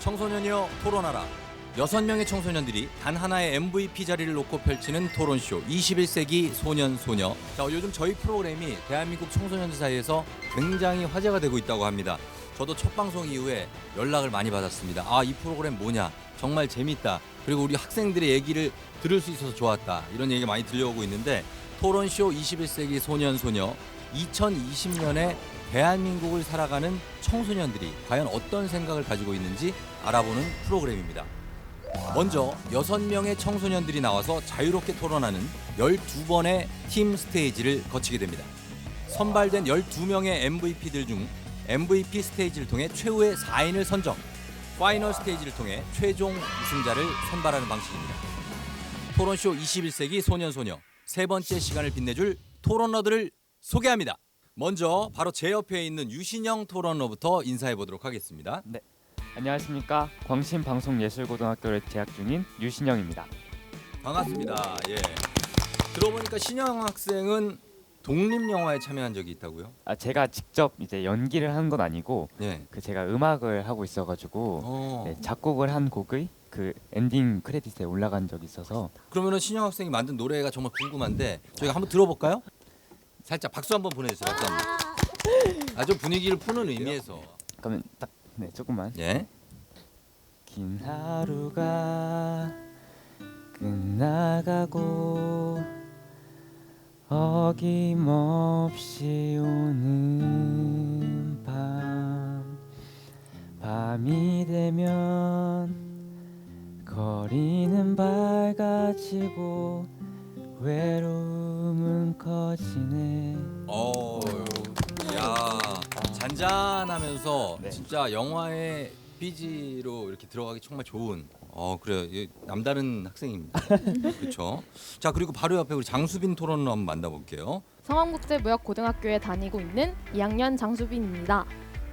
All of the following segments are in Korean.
청소년이여 토론하라. 6명의 청소년들이 단 하나의 MVP 자리를 놓고 펼치는 토론쇼 21세기 소년 소녀. 자, 요즘 저희 프로그램이 대한민국 청소년들 사이에서 굉장히 화제가 되고 있다고 합니다. 저도 첫 방송 이후에 연락을 많이 받았습니다. 아, 이 프로그램 뭐냐? 정말 재밌다. 그리고 우리 학생들의 얘기를 들을 수 있어서 좋았다. 이런 얘기가 많이 들려오고 있는데 토론쇼 21세기 소년 소녀 2020년에 대한민국을 살아가는 청소년들이 과연 어떤 생각을 가지고 있는지 알아보는 프로그램입니다. 먼저 6명의 청소년들이 나와서 자유롭게 토론하는 12번의 팀 스테이지를 거치게 됩니다. 선발된 12명의 MVP들 중 MVP 스테이지를 통해 최후의 4인을 선정, 파이널 스테이지를 통해 최종 우승자를 선발하는 방식입니다. 토론쇼 21세기 소년소녀 세 번째 시간을 빛내줄 토론러들을 소개합니다. 먼저 바로 제 옆에 있는 유신영 토론러부터 인사해 보도록 하겠습니다. 네, 안녕하십니까. 광신방송예술고등학교를 재학 중인 유신영입니다. 반갑습니다. 예. 들어보니까 신영 학생은 독립영화에 참여한 적이 있다고요? 제가 직접 이제 연기를 한 건 아니고 네. 제가 음악을 하고 있어가지고 네, 작곡을 한 곡의 그 엔딩 크레딧에 올라간 적이 있어서. 그러면은 신영 학생이 만든 노래가 정말 궁금한데 저희가 한번 들어볼까요? 살짝 박수 한번 보내주세요. 박수 한번. 아주 분위기를 푸는 의미에서. 그러면 딱 네 조금만. 예. 긴 하루가 끝나가고 어김없이 오는 밤이 되면 거리는 밝아지고 외로움은 커지네. 야, 잔잔하면서 네. 진짜 영화의 BG로 이렇게 들어가기 정말 좋은. 그래요. 남다른 학생입니다. 그렇죠. 자, 그리고 바로 옆에 우리 장수빈 토론로 한번 만나볼게요. 성암국제무역고등학교에 다니고 있는 2학년 장수빈입니다.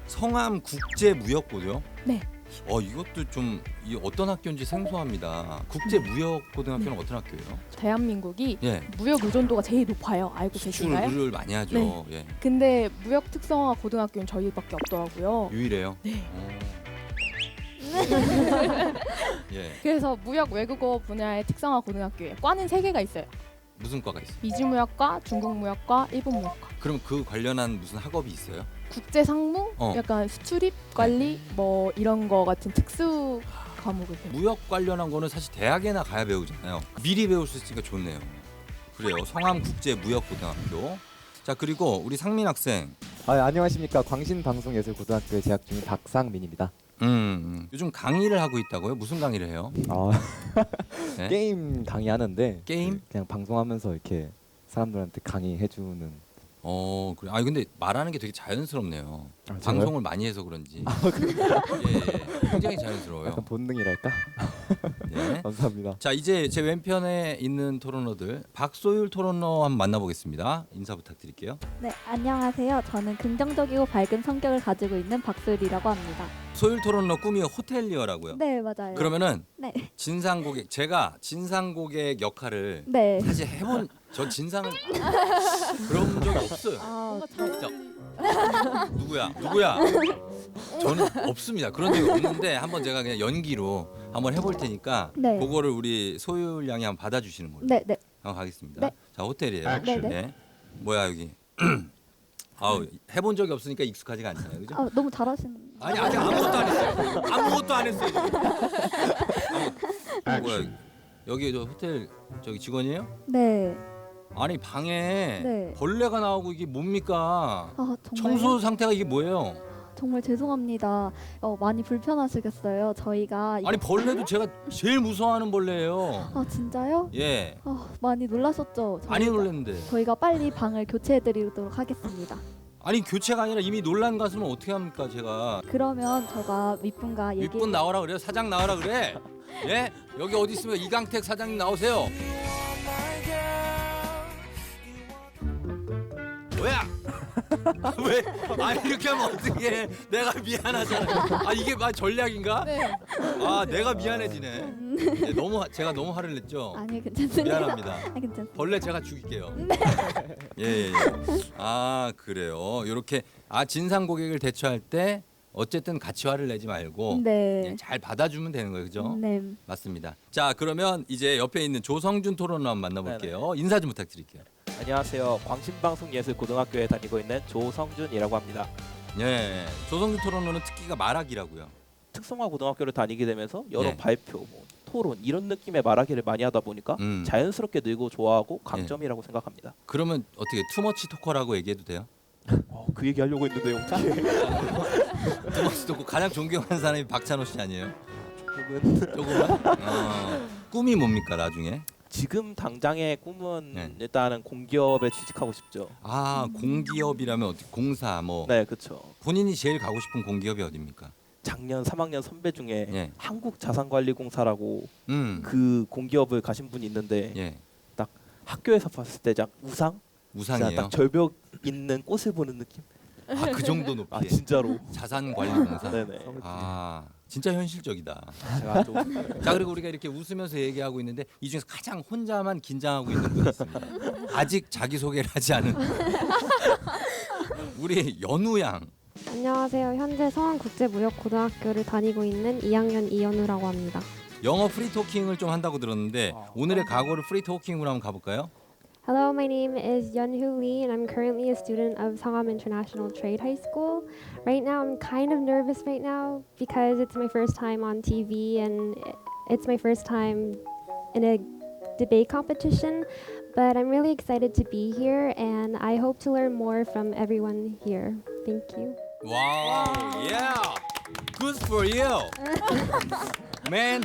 성암국제무역고요? 네. 이것도 좀 어떤 학교인지 생소합니다. 국제무역고등학교는 어떤 학교예요? 대한민국이 예. 무역 의존도가 제일 높아요. 알고 계신가요? 수출을 많이 하죠. 네. 예. 근데 무역 특성화 고등학교는 저희밖에 없더라고요. 유일해요. 네. 예. 그래서 무역 외국어 분야의 특성화 고등학교에 과는 3개가 있어요. 무슨 과가 있어요? 미주무역과, 중국무역과, 일본무역과. 그럼 그 관련한 무슨 학업이 있어요? 국제상무, 약간 수출입 관리 뭐 이런 거 같은 특수 과목을 배워요. 무역 관련한 거는 사실 대학에나 가야 배우잖아요. 미리 배울 수 있으니까 좋네요. 그래요. 성암국제무역고등학교. 자, 그리고 우리 상민 학생. 안녕하십니까. 광신방송예술고등학교에 재학 중인 박상민입니다. 요즘 강의를 하고 있다고요? 무슨 강의를 해요? 네? 게임 강의하는데 게임? 그냥 방송하면서 이렇게 사람들한테 강의해주는. 그래. 근데 말하는 게 되게 자연스럽네요. 제가요? 방송을 많이 해서 그런지. 예, 굉장히 자연스러워요. 약간 본능이랄까? 예. 감사합니다. 자, 이제 제 왼편에 있는 토론러들 박소율 토론러 한번 만나보겠습니다. 인사 부탁드릴게요. 네, 안녕하세요. 저는 긍정적이고 밝은 성격을 가지고 있는 박소율이라고 합니다. 소율 토론러 꿈이 호텔리어라고요? 네, 맞아요. 그러면은 네. 진상고객, 제가 진상고객 역할을 네. 사실 해본, 전 진상을 그런 적이 없어요. 진짜. 누구야? 저는 없습니다. 그런 적이 없는데 한번 제가 그냥 연기로 한번 해볼 테니까 네. 그거를 우리 소율 양이 한번 받아주시는 걸로. 네, 네. 한번 가겠습니다. 네. 자, 호텔이에요. 네, 네. 네. 뭐야 여기? 해본 적이 없으니까 익숙하지가 않잖아요, 그죠? 너무 잘하시는. 아니 아직 아무것도 안 했어요. 아무것도 안 했어요. 뭐야 여기 저 호텔 저기 직원이에요? 네. 아니 방에 네. 벌레가 나오고 이게 뭡니까? 정말 청소 상태가 이게 뭐예요? 정말 죄송합니다. 많이 불편하시겠어요. 저희가 아니 벌레도 제가 제일 무서워하는 벌레예요. 진짜요? 예. 많이 놀라셨죠? 많이 놀랐는데. 저희가 빨리 방을 교체해드리도록 하겠습니다. 아니 교체가 아니라 이미 놀란 가수는 어떻게 합니까 제가? 그러면 제가 윗분과 얘기. 윗분 나오라 그래요? 사장 나오라 그래? 예? 여기 어디 있으면 이강택 사장님 나오세요. 뭐야? 왜? 이렇게 하면 어떡해? 내가 미안하잖아. 이게 전략인가? 네. 내가 미안해지네. 네, 제가 너무 화를 냈죠. 아니, 괜찮습니다. 미안합니다. 괜찮습니다. 벌레 제가 죽일게요. 예. 그래요. 그렇게 진상 고객을 대처할 때 어쨌든 같이 화를 내지 말고 네. 그냥 잘 받아주면 되는 거예요, 그죠? 네. 맞습니다. 자, 그러면 이제 옆에 있는 조성준 토론을 한번 만나볼게요. 인사 좀 부탁드릴게요. 안녕하세요. 광신방송예술고등학교에 다니고 있는 조성준이라고 합니다. 예, 조성준 토론은 특기가 말하기라고요. 특성화 고등학교를 다니게 되면서 여러 네. 발표, 뭐, 토론 이런 느낌의 말하기를 많이 하다 보니까 자연스럽게 늘고 좋아하고 강점이라고 생각합니다. 그러면 어떻게 투머치 토커라고 얘기해도 돼요? 그 얘기 하려고 했는데 어떻게? 투머치 토커 가장 존경하는 사람이 박찬호 씨 아니에요? 조금은 조금은? 꿈이 뭡니까 나중에? 지금 당장의 꿈은 네. 일단은 공기업에 취직하고 싶죠. 아, 공기업이라면 어떻게 공사 뭐 네, 그렇죠. 본인이 제일 가고 싶은 공기업이 어디입니까? 작년 3학년 선배 중에 예. 한국자산관리공사라고 그 공기업을 가신 분이 있는데 예. 딱 학교에서 봤을 때 딱 우상? 우상이에요. 딱 절벽 있는 꽃을 보는 느낌? 아, 그 정도 높이. 아 진짜로. 자산관리공사. 네네. 아, 진짜 현실적이다. 제가 좀 자, 그리고 우리가 이렇게 웃으면서 얘기하고 있는데 이 중에서 가장 혼자만 긴장하고 있는 분이 있습니다. 아직 자기 소개를 하지 않은 우리 연우 양. 안녕하세요. 현재 서원국제무역고등학교를 다니고 있는 2학년 이연우라고 합니다. 영어 프리토킹을 좀 한다고 들었는데 오늘의 각오를 프리토킹으로 한번 가볼까요? Hello, my name is Yeonhoo Lee and I'm currently a student of Sangam International Trade High School. Right now I'm kind of nervous right now because it's my first time on TV and it's my first time in a debate competition, but I'm really excited to be here and I hope to learn more from everyone here. Thank you. 와우, yeah, good for you, man.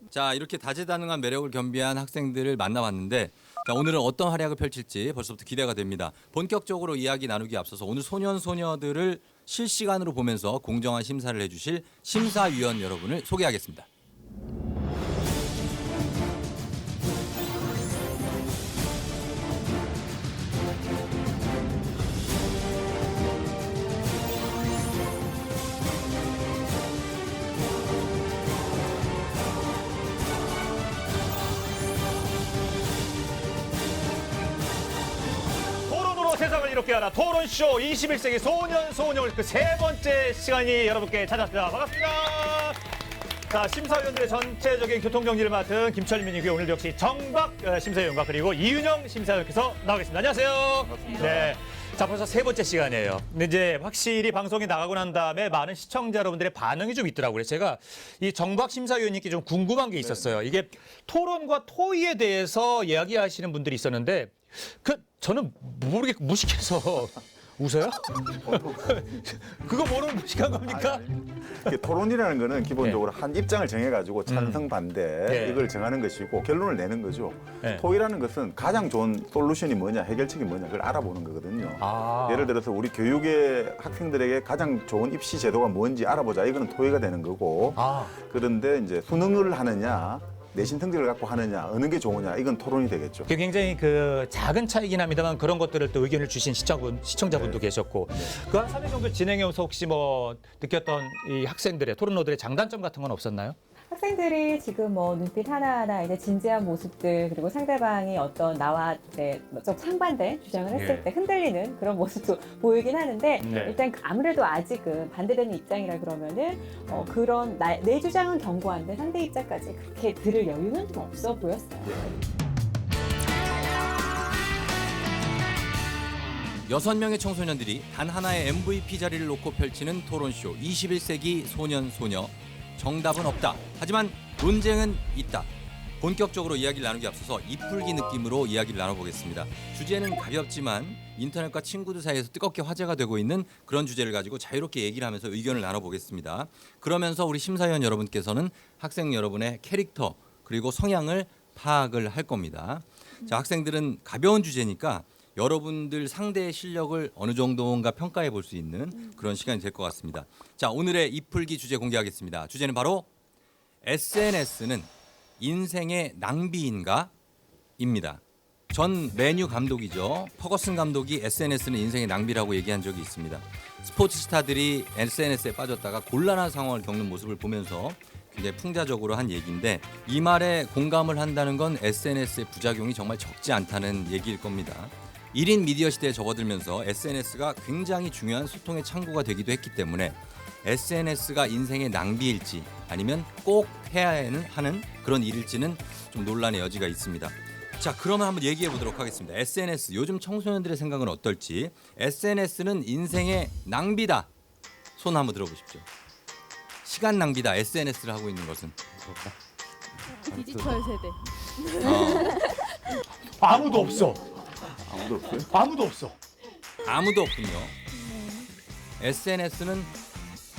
자, 이렇게 다재다능한 매력을 겸비한 학생들을 만나봤는데 자, 오늘은 어떤 활약을 펼칠지 벌써부터 기대가 됩니다. 본격적으로 이야기 나누기 앞서서 오늘 소년 소녀들을 실시간으로 보면서 공정한 심사를 해주실 심사위원 여러분을 소개하겠습니다. 토론으로 세상을 이롭게 하라 토론쇼 21세기 소년 소녀 그 세 번째 시간이 여러분께 찾아왔습니다. 반갑습니다. 자, 심사위원들의 전체적인 교통정리를 맡은 김철민이고요. 오늘 역시 정박 심사위원과 그리고 이윤영 심사위원께서 나오겠습니다. 안녕하세요. 반갑습니다. 네. 자, 벌써 세 번째 시간이에요. 근데 이제 확실히 방송이 나가고 난 다음에 많은 시청자 여러분들의 반응이 좀 있더라고요. 그래서 제가 이 정박 심사위원님께 좀 궁금한 게 있었어요. 이게 토론과 토의에 대해서 이야기하시는 분들이 있었는데 저는 모르겠고 무식해서 웃어요? 그거 모르면 무식한 겁니까? 토론이라는 거는 기본적으로 한 입장을 정해가지고 찬성 반대 네. 이걸 정하는 것이고 결론을 내는 거죠. 네. 토의라는 것은 가장 좋은 솔루션이 뭐냐, 해결책이 뭐냐 그걸 알아보는 거거든요. 아. 예를 들어서 우리 교육의 학생들에게 가장 좋은 입시 제도가 뭔지 알아보자. 이거는 토의가 되는 거고. 아. 그런데 이제 수능을 하느냐, 내신 성적을 갖고 하느냐, 어느 게 좋으냐, 이건 토론이 되겠죠. 굉장히 그 작은 차이긴 합니다만 그런 것들을 또 의견을 주신 시청자분도 계셨고 그 한 3회 정도 진행해오면서 혹시 뭐 느꼈던 이 학생들의 토론러들의 장단점 같은 건 없었나요? 학생들이 지금 뭐 눈빛 하나하나 이제 진지한 모습들 그리고 상대방이 어떤 나와 좀 상반된 주장을 했을 예. 때 흔들리는 그런 모습도 보이긴 하는데 네. 일단 아무래도 아직은 반대되는 입장이라 그러면은 그런 내 주장은 견고한데 상대 입장까지 그렇게 들을 여유는 좀 없어 보였어요. 6명의 청소년들이 단 하나의 MVP 자리를 놓고 펼치는 토론쇼 21세기 소년 소녀. 정답은 없다. 하지만 논쟁은 있다. 본격적으로 이야기를 나누기 앞서서 입풀기 느낌으로 이야기를 나눠보겠습니다. 주제는 가볍지만 인터넷과 친구들 사이에서 뜨겁게 화제가 되고 있는 그런 주제를 가지고 자유롭게 얘기를 하면서 의견을 나눠보겠습니다. 그러면서 우리 심사위원 여러분께서는 학생 여러분의 캐릭터 그리고 성향을 파악을 할 겁니다. 자, 학생들은 가벼운 주제니까 여러분들 상대의 실력을 어느 정도인가 평가해 볼 수 있는 그런 시간이 될 것 같습니다. 자, 오늘의 입풀기 주제 공개하겠습니다. 주제는 바로 SNS는 인생의 낭비인가? 입니다. 전 메뉴 감독이죠. 퍼거슨 감독이 SNS는 인생의 낭비라고 얘기한 적이 있습니다. 스포츠 스타들이 SNS에 빠졌다가 곤란한 상황을 겪는 모습을 보면서 굉장히 풍자적으로 한 얘기인데 이 말에 공감을 한다는 건 SNS의 부작용이 정말 적지 않다는 얘기일 겁니다. 1인 미디어 시대에 접어들면서 SNS가 굉장히 중요한 소통의 창구가 되기도 했기 때문에 SNS가 인생의 낭비일지 아니면 꼭 해야 하는 그런 일일지는 좀 논란의 여지가 있습니다. 자, 그러면 한번 얘기해 보도록 하겠습니다. SNS, 요즘 청소년들의 생각은 어떨지. SNS는 인생의 낭비다. 손 한번 들어보십시오. 시간 낭비다. SNS를 하고 있는 것은. 디지털 세대. 아무도 없어. 아무도 없어요? 아무도 없어. 아무도 없군요. SNS는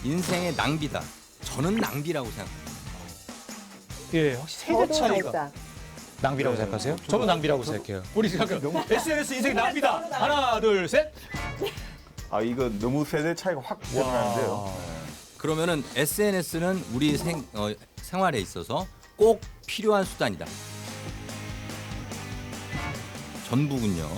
인생의 낭비다. 저는 낭비라고 생각합니다. 예, 혹시 세대 저도 차이가 살짝. 낭비라고 생각하세요? 저도 낭비라고 생각해요. 우리 생각해요. SNS 인생 낭비다. 하나, 둘, 셋. 아 이거 너무 세대 차이가 확 드러나는데요. 그러면은 SNS는 우리 생활에 있어서 꼭 필요한 수단이다. 전부군요.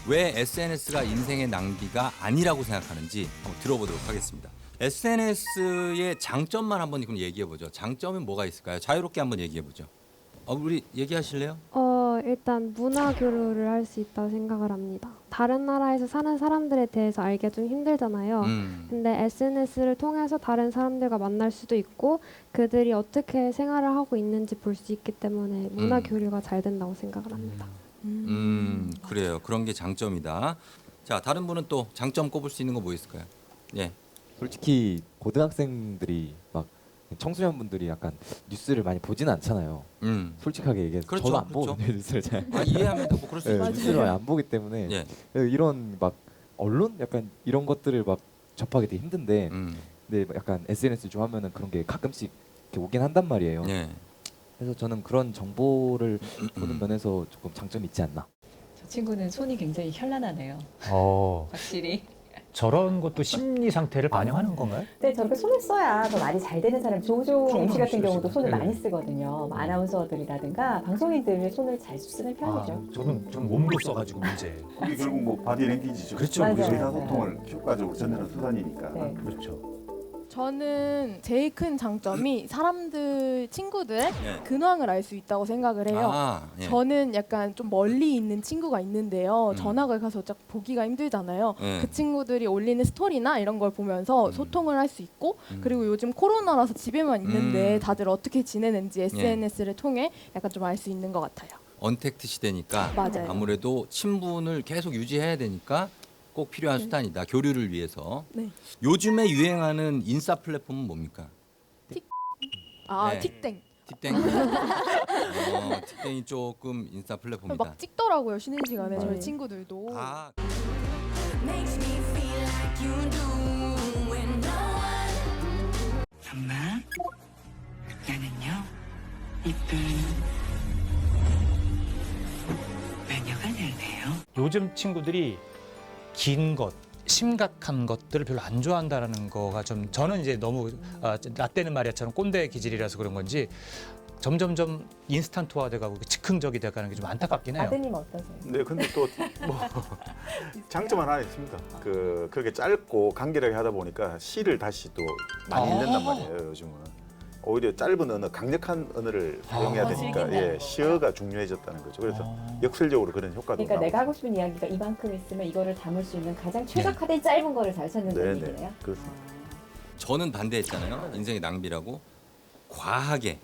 왜 SNS가 인생의 낭비가 아니라고 생각하는지 한번 들어보도록 하겠습니다. SNS의 장점만 한번 그럼 얘기해보죠. 장점은 뭐가 있을까요? 자유롭게 한번 얘기해보죠. 우리 얘기하실래요? 일단 문화 교류를 할 수 있다고 생각을 합니다. 다른 나라에서 사는 사람들에 대해서 알기가 좀 힘들잖아요. 근데 SNS를 통해서 다른 사람들과 만날 수도 있고 그들이 어떻게 생활을 하고 있는지 볼 수 있기 때문에 문화 교류가 잘 된다고 생각을 합니다. 그래요. 그런 게 장점이다. 자, 다른 분은 또 장점 꼽을 수 있는 거 뭐 있을까요? 예. 솔직히 고등학생들이 막 청소년분들이 약간 뉴스를 많이 보지는 않잖아요. 솔직하게 얘기해서 그렇죠, 저는 안 그렇죠. 보거든요 뉴스를 잘. 이해합니다. 뭐 그럴 수 있죠. 뉴스를 많이 안 보기 때문에 예. 이런 막 언론 약간 이런 것들을 막 접하기 되게 힘든데 근데 약간 SNS 좋아하면은 그런 게 가끔씩 이렇게 오긴 한단 말이에요. 예. 그래서 저는 그런 정보를 보는 면에서 조금 장점이 있지 않나. 저 친구는 손이 굉장히 현란하네요. 확실히. 저런 것도 심리 상태를 반영하는 건가요? 네, 저렇게 손을 써야 더 말이 잘 되는 사람. 조종 MC 같은 경우도 손을 네. 많이 쓰거든요. 뭐 아나운서들이라든가 방송인들이 손을 잘 쓰는 편이죠. 저는 몸도 써가지고 문제. 그게 결국 뭐 바디랭귀지죠. 그렇죠. 맞아요. 의사소통을 효과적으로 전하는 수단이니까. 네. 그렇죠. 저는 제일 큰 장점이 사람들, 친구들 예. 근황을 알 수 있다고 생각을 해요. 예. 저는 약간 좀 멀리 있는 친구가 있는데요. 전학을 가서 딱 보기가 힘들잖아요. 예. 그 친구들이 올리는 스토리나 이런 걸 보면서 소통을 할 수 있고 그리고 요즘 코로나라서 집에만 있는데 다들 어떻게 지내는지 SNS를 통해 약간 좀 알 수 있는 것 같아요. 언택트 시대니까 맞아요. 아무래도 친분을 계속 유지해야 되니까 꼭 필요한 수단이다. 교류를 위해서. 네. 요즘에 유행하는 인싸 플랫폼은 뭡니까? 네. 틱땡. 틱땡. 틱땡이 조금 인싸 플랫폼이다. 막 찍더라고요, 쉬는 시간에 저희 네. 친구들도. 아, 엄마, 나는요 이쁜 마녀가 될래요. 요즘 친구들이 긴 것, 심각한 것들을 별로 안 좋아한다라는 거가 좀 저는 이제 너무 라떼는 말이야처럼 꼰대 기질이라서 그런 건지 점점점 인스턴트화돼가고 즉흥적이 돼가는 게 좀 안타깝긴 해요. 아드님 어떠세요? 네, 근데 또 뭐 장점 하나 있습니다. 그렇게 짧고 간결하게 하다 보니까 시를 다시 또 많이 읽는단 말이에요. 요즘은 오히려 짧은 언어, 강력한 언어를 사용해야 되니까 시어가 중요해졌다는 거죠. 그래서 역설적으로 그런 효과도 그러니까 나오고. 내가 하고 싶은 이야기가 이만큼 있으면 이거를 담을 수 있는 가장 최적화된 짧은 거를 잘 찾는다는 얘기네요. 그렇습니다. 저는 반대했잖아요. 인생의 낭비라고. 과하게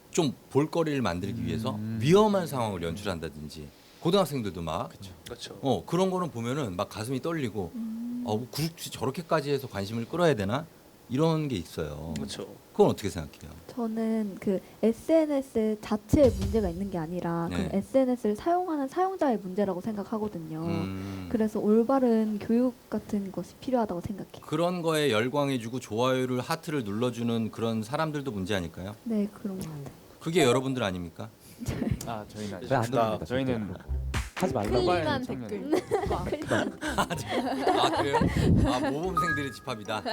좀 볼거리를 만들기 위해서 위험한 상황을 연출한다든지 고등학생들도 막 그렇죠. 그런 거는 보면은 막 가슴이 떨리고 굳이 저렇게까지 해서 관심을 끌어야 되나 이런 게 있어요. 그렇죠. 그건 어떻게 생각해요? 저는 그 SNS 자체에 문제가 있는 게 아니라 네. 그 SNS를 사용하는 사용자의 문제라고 생각하거든요. 그래서 올바른 교육 같은 것이 필요하다고 생각해요. 그런 거에 열광해주고 좋아요를 하트를 눌러주는 그런 사람들도 문제 아닐까요? 네, 그런 것 같아요. 그게 여러분들 아닙니까? 저희는 저희 안 누릅니다. 저희는 하지 말라고 하는 클린한 청년이. 댓글. 그래요? 모범생들의 집합이다.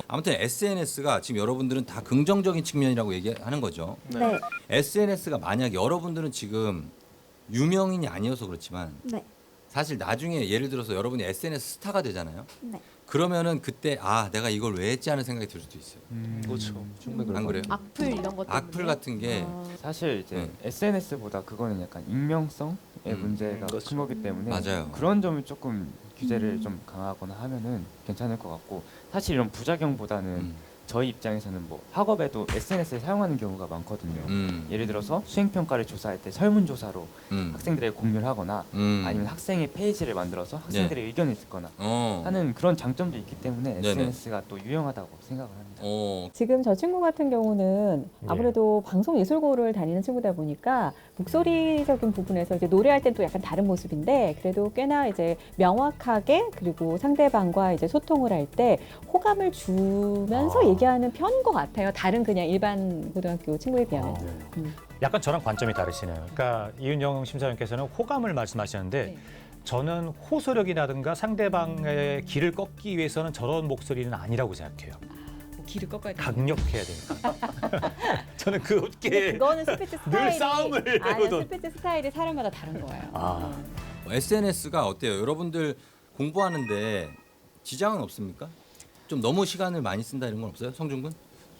아무튼 SNS가 지금 여러분들은 다 긍정적인 측면이라고 얘기하는 거죠. 네. SNS가 만약 여러분들은 지금 유명인이 아니어서 그렇지만 네. 사실 나중에 예를 들어서 여러분이 SNS 스타가 되잖아요. 네. 그러면은 그때 아 내가 이걸 왜 했지 하는 생각이 들 수도 있어요. 그렇죠. 충분히 안 그래요? 악플 이런 것 때문에. 악플 같은 게 사실 이제 SNS보다 그거는 약간 익명성의 문제가 그렇죠. 큰 거기 때문에 맞아요. 그런 점을 조금 규제를 좀 강화하거나 하면은 괜찮을 것 같고 사실 이런 부작용보다는 저희 입장에서는 뭐 학업에도 SNS를 사용하는 경우가 많거든요. 예를 들어서 수행평가를 조사할 때 설문조사로 학생들에게 공유를 하거나 아니면 학생의 페이지를 만들어서 학생들의 의견을 듣거나 하는 그런 장점도 있기 때문에 네네. SNS가 또 유용하다고 생각을 합니다. 지금 저 친구 같은 경우는 예. 아무래도 방송예술고를 다니는 친구다 보니까 목소리적인 부분에서 이제 노래할 땐 또 약간 다른 모습인데 그래도 꽤나 이제 명확하게 그리고 상대방과 이제 소통을 할 때 호감을 주면서 얘기하는 편인 것 같아요. 다른 그냥 일반 고등학교 친구에 비하면. 약간 저랑 관점이 다르시네요. 그러니까 이은영 심사위원께서는 호감을 말씀하시는데 네. 저는 호소력이라든가 상대방의 길을 꺾기 위해서는 저런 목소리는 아니라고 생각해요. 길을 꺾어야 돼. 강력해야 되니까. 저는 그 업계에 그거는 스피치 스타일이 늘 싸움을 아니, 해보던. 스피치 스타일이 사람마다 다른 거예요. SNS가 어때요? 여러분들 공부하는데 지장은 없습니까? 좀 너무 시간을 많이 쓴다 이런 건 없어요? 성준군?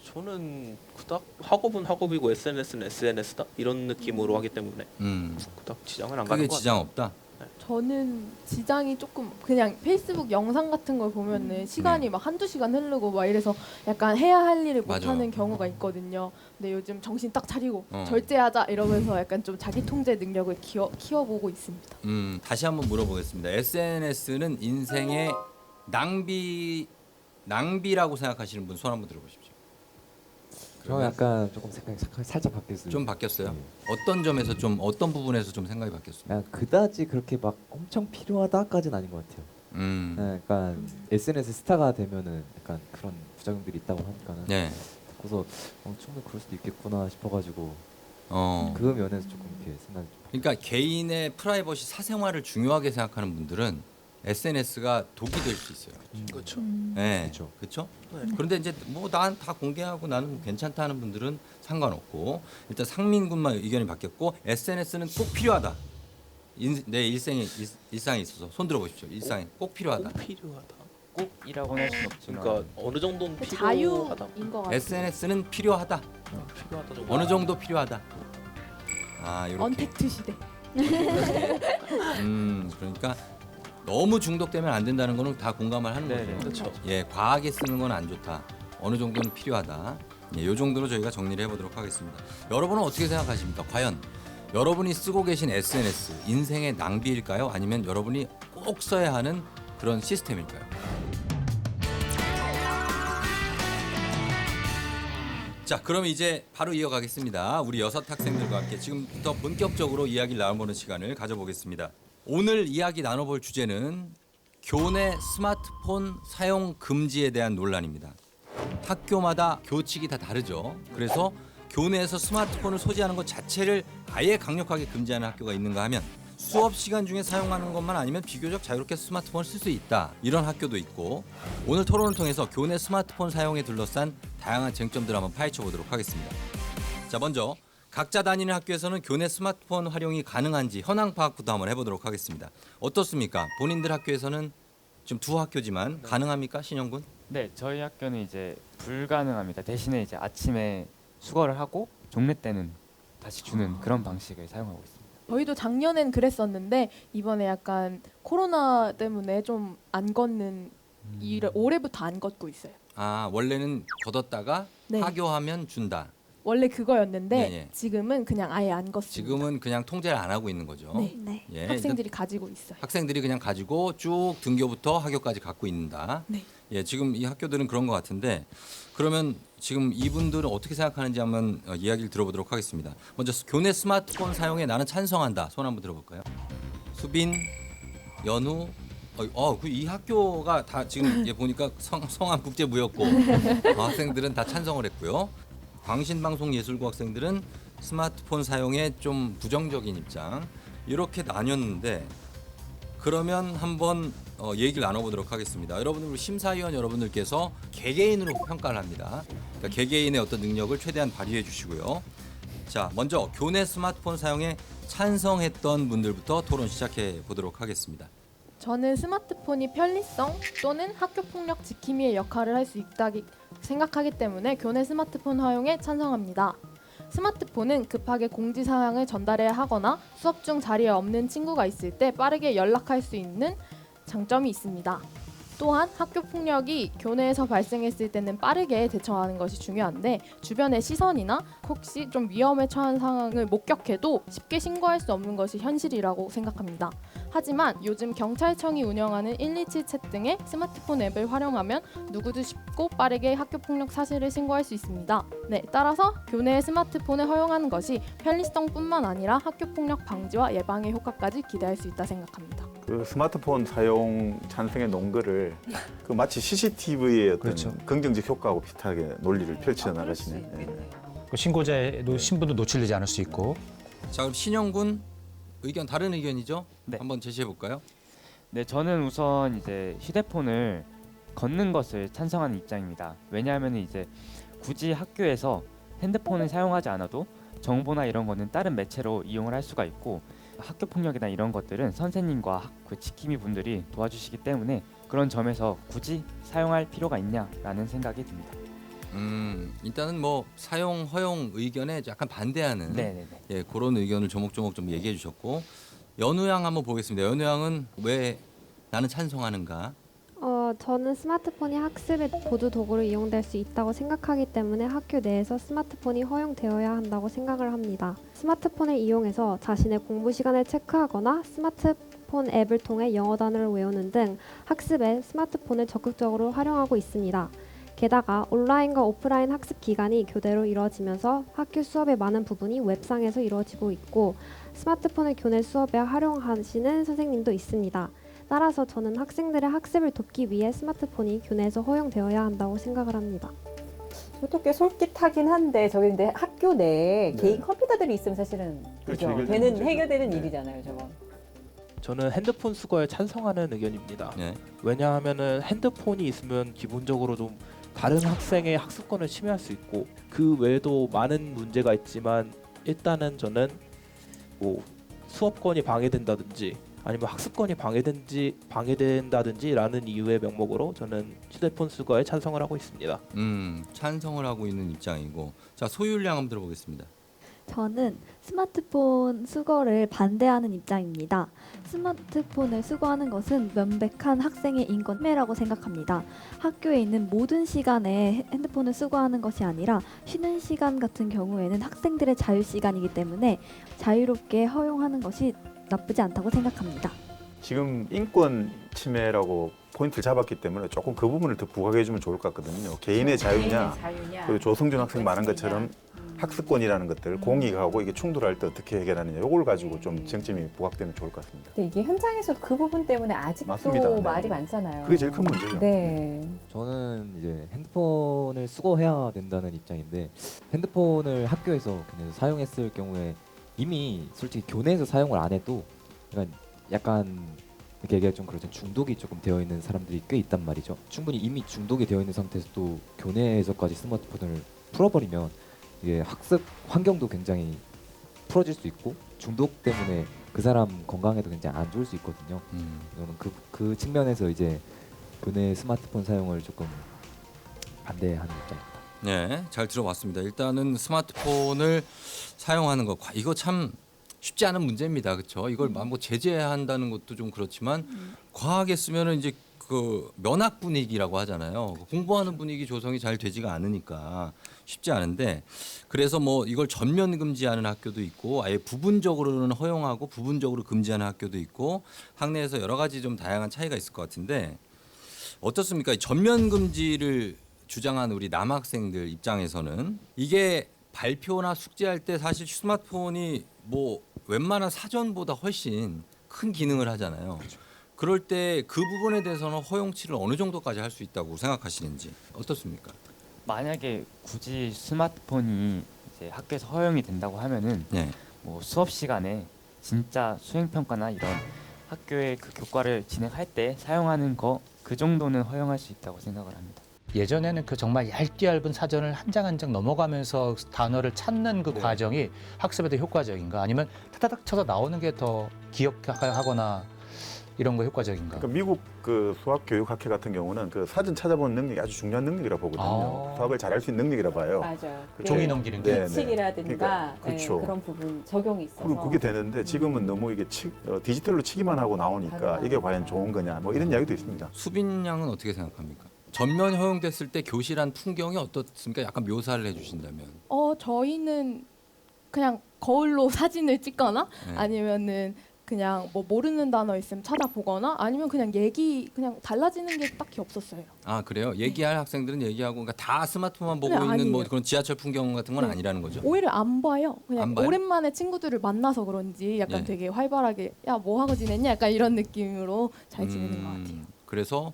저는 그닥 학업은 학업이고 SNS는 SNS다 이런 느낌으로 하기 때문에 그닥 지장은 안 가는 크게 것 같아요. 지장 없다? 저는 지장이 조금 그냥 페이스북 영상 같은 걸 보면은 시간이 막 한두 시간 흐르고 막 이래서 약간 해야 할 일을 맞아. 못하는 경우가 있거든요. 근데 요즘 정신 딱 차리고 어. 절제하자 이러면서 약간 좀 자기 통제 능력을 키워보고 있습니다. 다시 한번 물어보겠습니다. SNS는 인생의 낭비라고 생각하시는 분 손 한번 들어보십시오. 저 약간 조금 생각이 살짝 바뀌었어요. 좀 바뀌었어요? 어떤 점에서 좀 어떤 부분에서 좀 생각이 바뀌었어요? 그냥 그다지 그렇게 막 엄청 필요하다까지는 아닌 것 같아요. 네, 약간 SNS 스타가 되면은 약간 그런 부작용들이 있다고 하니까는. 네. 그래서 충분히 그럴 수도 있겠구나 싶어가지고 그 면에서 조금 이렇게 생각이 좀. 그러니까 개인의 프라이버시 사생활을 중요하게 생각하는 분들은 SNS가 독이 될 수 있어요. 그렇죠. 네, 그렇죠. 그런데 이제 뭐 난 다 공개하고 나는 괜찮다 하는 분들은 상관없고 일단 상민군만 의견이 바뀌었고 SNS는 꼭 필요하다. 내 일상에 있어서 손 들어보십시오. 일상에 꼭 필요하다. 꼭 필요하다. 꼭이라고는 할 수는 없지만 그러니까 어느 정도는 필요하다. 자유인 것 같아요. SNS는 필요하다. 필요하다 정도. 어느 정도 필요하다. 아, 이렇게. 언택트 시대. 그러니까 너무 중독되면 안 된다는 거는 다 공감을 하는 거죠. 그렇죠. 예, 과하게 쓰는 건 안 좋다. 어느 정도는 필요하다. 예, 이 정도로 저희가 정리를 해보도록 하겠습니다. 여러분은 어떻게 생각하십니까? 과연 여러분이 쓰고 계신 SNS 인생의 낭비일까요? 아니면 여러분이 꼭 써야 하는 그런 시스템일까요? 자, 그럼 이제 바로 이어가겠습니다. 우리 6 학생들과 함께 지금부터 본격적으로 이야기를 나눠보는 시간을 가져보겠습니다. 오늘 이야기 나눠볼 주제는 교내 스마트폰 사용 금지에 대한 논란입니다. 학교마다 교칙이 다 다르죠. 그래서 교내에서 스마트폰을 소지하는 것 자체를 아예 강력하게 금지하는 학교가 있는가 하면 수업 시간 중에 사용하는 것만 아니면 비교적 자유롭게 스마트폰을 쓸 수 있다. 이런 학교도 있고 오늘 토론을 통해서 교내 스마트폰 사용에 둘러싼 다양한 쟁점들을 한번 파헤쳐 보도록 하겠습니다. 자, 먼저 각자 다니는 학교에서는 교내 스마트폰 활용이 가능한지 현황 파악부터 한번 해보도록 하겠습니다. 어떻습니까? 본인들 학교에서는 지금 두 학교지만 가능합니까, 신영군? 네, 저희 학교는 이제 불가능합니다. 대신에 이제 아침에 수거를 하고 종례 때는 다시 주는 그런 방식을 사용하고 있습니다. 저희도 작년엔 그랬었는데 이번에 약간 코로나 때문에 좀 안 걷는 올해부터 안 걷고 있어요. 아, 원래는 걷었다가 네. 하교하면 준다. 원래 그거였는데 예. 지금은 그냥 아예 안 걷습니다. 지금은 그냥 통제를 안 하고 있는 거죠. 네. 예, 학생들이 가지고 있어요. 학생들이 그냥 가지고 쭉 등교부터 하교까지 갖고 있는다. 네. 예, 지금 이 학교들은 그런 것 같은데 그러면 지금 이분들은 어떻게 생각하는지 한번 이야기를 들어보도록 하겠습니다. 먼저 교내 스마트폰 사용에 나는 찬성한다. 손 한번 들어볼까요? 수빈, 연우, 이 학교가 다 지금 보니까 성암국제무역고 학생들은 다 찬성을 했고요. 광신방송예술고 학생들은 스마트폰 사용에 좀 부정적인 입장 이렇게 나뉘었는데 그러면 한번 얘기를 나눠보도록 하겠습니다. 여러분들 우리 심사위원 여러분들께서 개개인으로 평가를 합니다. 그러니까 개개인의 어떤 능력을 최대한 발휘해 주시고요. 자, 먼저 교내 스마트폰 사용에 찬성했던 분들부터 토론 시작해 보도록 하겠습니다. 저는 스마트폰이 편리성 또는 학교 폭력 지킴이의 역할을 할 수 있다고 생각하기 때문에 교내 스마트폰 활용에 찬성합니다. 스마트폰은 급하게 공지사항을 전달해야 하거나 수업 중 자리에 없는 친구가 있을 때 빠르게 연락할 수 있는 장점이 있습니다. 또한 학교 폭력이 교내에서 발생했을 때는 빠르게 대처하는 것이 중요한데 주변의 시선이나 혹시 좀 위험에 처한 상황을 목격해도 쉽게 신고할 수 없는 것이 현실이라고 생각합니다. 하지만 요즘 경찰청이 운영하는 127 챗 등의 스마트폰 앱을 활용하면 누구도 쉽고 빠르게 학교 폭력 사실을 신고할 수 있습니다. 네, 따라서 교내에 스마트폰을 허용하는 것이 편리성뿐만 아니라 학교 폭력 방지와 예방의 효과까지 기대할 수 있다 생각합니다. 그 스마트폰 사용 찬성의 논거를 그 마치 CCTV의 어떤 그렇죠. 긍정적 효과하고 비슷하게 논리를 펼쳐 나가시네. 그 신고자의 신분도 노출되지 않을 수 있고. 자, 그럼 신영군 의견 다른 의견이죠? 네. 한번 제시해 볼까요? 네, 저는 우선 이제 휴대폰을 걷는 것을 찬성하는 입장입니다. 왜냐하면 이제 굳이 학교에서 핸드폰을 사용하지 않아도 정보나 이런 거는 다른 매체로 이용을 할 수가 있고 학교 폭력이나 이런 것들은 선생님과 그 지킴이 분들이 도와주시기 때문에 그런 점에서 굳이 사용할 필요가 있냐라는 생각이 듭니다. 일단은 뭐 사용 허용 의견에 약간 반대하는 네네네. 예, 그런 의견을 조목조목 좀 얘기해 주셨고 연우 양 한번 보겠습니다. 연우 양은 왜 나는 찬성하는가? 저는 스마트폰이 학습의 보조 도구로 이용될 수 있다고 생각하기 때문에 학교 내에서 스마트폰이 허용되어야 한다고 생각을 합니다. 스마트폰을 이용해서 자신의 공부 시간을 체크하거나 스마트폰 앱을 통해 영어 단어를 외우는 등 학습에 스마트폰을 적극적으로 활용하고 있습니다. 게다가 온라인과 오프라인 학습 기간이 교대로 이루어지면서 학교 수업의 많은 부분이 웹상에서 이루어지고 있고 스마트폰을 교내 수업에 활용하시는 선생님도 있습니다. 따라서 저는 학생들의 학습을 돕기 위해 스마트폰이 교내에서 허용되어야 한다고 생각을 합니다. 저도 꽤 솔깃하긴 한데 저기 근데 학교 내에 네. 개인 컴퓨터들이 있으면 사실은 그렇죠, 그죠? 해결되는 문제죠. 해결되는 네. 일이잖아요, 저건. 저는 핸드폰 수거에 찬성하는 의견입니다. 네. 왜냐하면은 핸드폰이 있으면 기본적으로 좀 다른 학생의 학습권을 침해할 수 있고 그 외에도 많은 문제가 있지만 일단은 저는 뭐 수업권이 방해된다든지 아니면 학습권이 방해된다든지라는 이유의 명목으로 저는 휴대폰 수거에 찬성을 하고 있습니다. 찬성을 하고 있는 입장이고 자 소율 양 한번 들어보겠습니다. 저는 스마트폰 수거를 반대하는 입장입니다. 스마트폰을 수거하는 것은 명백한 학생의 인권 침해라고 생각합니다. 학교에 있는 모든 시간에 핸드폰을 수거하는 것이 아니라 쉬는 시간 같은 경우에는 학생들의 자유 시간이기 때문에 자유롭게 허용하는 것이 나쁘지 않다고 생각합니다. 지금 인권 침해라고 포인트를 잡았기 때문에 조금 그 부분을 더 부각해 주면 좋을 것 같거든요. 개인의 자유냐, 그리고 조성준 학생 말한 것처럼 학습권이라는 것들 공익하고 이게 충돌할 때 어떻게 해결하느냐 이걸 가지고 좀 쟁점이 부각되면 좋을 것 같습니다. 근데 이게 현장에서 그 부분 때문에 아직도 맞습니다. 네. 말이 많잖아요. 그게 제일 큰 문제죠. 네. 저는 이제 핸드폰을 수거해야 된다는 입장인데 핸드폰을 학교에서 그냥 사용했을 경우에 이미 솔직히 교내에서 사용을 안 해도 약간 이렇게 얘기가 좀 그렇죠. 중독이 조금 되어 있는 사람들이 꽤 있단 말이죠. 충분히 이미 중독이 되어 있는 상태에서 또 교내에서까지 스마트폰을 풀어버리면 이게 학습 환경도 굉장히 풀어질 수 있고 중독 때문에 그 사람 건강에도 굉장히 안 좋을 수 있거든요. 저는 그 측면에서 이제 교내 스마트폰 사용을 조금 반대하는 입장입니다. 네, 잘 들어봤습니다. 일단은 스마트폰을 사용하는 거 이거 참 쉽지 않은 문제입니다. 그렇죠? 이걸 뭐 제재한다는 것도 좀 그렇지만 과하게 쓰면은 이제 그 면학 분위기라고 하잖아요. 공부하는 분위기 조성이 잘 되지가 않으니까 쉽지 않은데 그래서 뭐 이걸 전면 금지하는 학교도 있고 아예 부분적으로는 허용하고 부분적으로 금지하는 학교도 있고 학내에서 여러 가지 좀 다양한 차이가 있을 것 같은데 어떻습니까? 전면 금지를 주장한 우리 남학생들 입장에서는 이게 발표나 숙제할 때 사실 스마트폰이 뭐 웬만한 사전보다 훨씬 큰 기능을 하잖아요. 그럴 때 그 부분에 대해서는 허용치를 어느 정도까지 할 수 있다고 생각하시는지 어떻습니까? 만약에 굳이 스마트폰이 이제 학교에서 허용이 된다고 하면은 네. 뭐 수업 시간에 진짜 수행 평가나 이런 학교의 그 교과를 진행할 때 사용하는 거 그 정도는 허용할 수 있다고 생각을 합니다. 예전에는 그 정말 얇디 얇은 사전을 한 장 한 장 넘어가면서 단어를 찾는 그 네. 과정이 학습에 더 효과적인가? 아니면 타다닥 쳐서 나오는 게 더 기억하거나 이런 거 효과적인가? 그러니까 미국 그 수학 교육 학회 같은 경우는 그 사전 찾아보는 능력이 아주 중요한 능력이라 보거든요. 아. 수학을 잘할 수 있는 능력이라 봐요. 맞아요. 종이 넘기는 게. 네, 네. 예측이라든가 그러니까, 그렇죠. 그런 부분 적용이 있어서. 그리고 그게 되는데 지금은 너무 이게 디지털로 치기만 하고 나오니까 맞아요. 이게 과연 좋은 거냐 뭐 이런 이야기도 있습니다. 수빈 양은 어떻게 생각합니까? 전면 허용됐을 때 교실 안 풍경이 어떻습니까? 약간 묘사를 해주신다면. 저희는 그냥 거울로 사진을 찍거나 네. 아니면은 그냥 뭐 모르는 단어 있으면 찾아보거나 아니면 그냥 그냥 달라지는 게 딱히 없었어요. 아 그래요? 얘기할 학생들은 얘기하고 그러니까 다 스마트폰만 보고 네, 있는 뭐 아니에요. 그런 지하철 풍경 같은 건 네. 아니라는 거죠? 오히려 안 봐요. 그냥 안 봐요? 오랜만에 친구들을 만나서 그런지 약간 예. 되게 활발하게 야 뭐 하고 지냈냐 약간 이런 느낌으로 잘 지내는 것 같아요. 그래서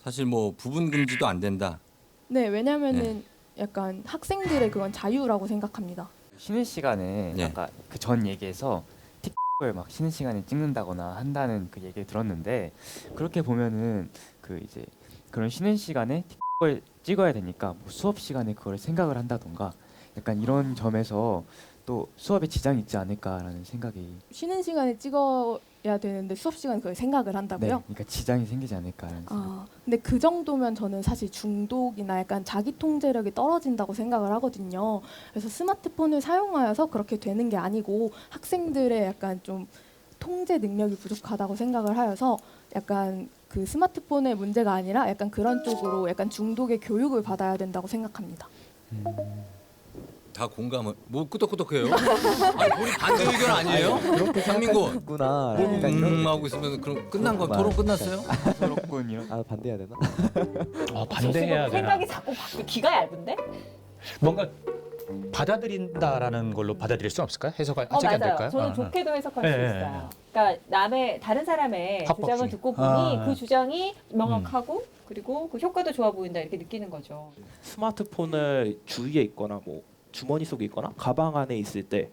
사실 뭐 부분 금지도 안 된다. 네, 왜냐면은 약간 학생들의 그건 자유라고 생각합니다. 쉬는 시간에 예. 아까 그 전 얘기에서 틱톡을 막 쉬는 시간에 찍는다거나 한다는 그 얘기를 들었는데 그렇게 보면은 그 이제 그런 쉬는 시간에 틱톡을 찍어야 되니까 뭐 수업 시간에 그걸 생각을 한다던가 약간 이런 점에서 또 수업에 지장이 있지 않을까라는 생각이 쉬는 시간에 찍어야 되는데 수업 시간에 그걸 생각을 네, 한다고요? 그러니까 지장이 생기지 않을까라는 생각. 근데 그 정도면 저는 사실 중독이나 약간 자기 통제력이 떨어진다고 생각을 하거든요. 그래서 스마트폰을 사용하여서 그렇게 되는 게 아니고 학생들의 약간 좀 통제 능력이 부족하다고 생각을 하여서 약간 그 스마트폰의 문제가 아니라 약간 그런 쪽으로 약간 중독의 교육을 받아야 된다고 생각합니다. 다 공감을 뭐 끄덕끄덕해요. 아니 본인 반대 의견 아니에요? 그렇게 상민고 생각했구나. 그러니까 이런 하고 있으면 그럼 끝난 거 그렇구만. 토론 끝났어요? 서럽군 이런. 반대해야 되나? 반대해야 되나? 생각이 자꾸 바뀌 귀가 얇은데? 뭔가 받아들인다라는 걸로 받아들일 수 없을까요? 해석이 안 맞아요. 될까요? 저는 좋게도 해석할 수 예, 예, 있어요. 그러니까 다른 사람의 합법 주장을 중에. 듣고 보니 아. 그 주장이 명확하고 그리고 그 효과도 좋아 보인다 이렇게 느끼는 거죠. 스마트폰을 주위에 있거나 뭐 주머니 속에 있거나 가방 안에 있을 때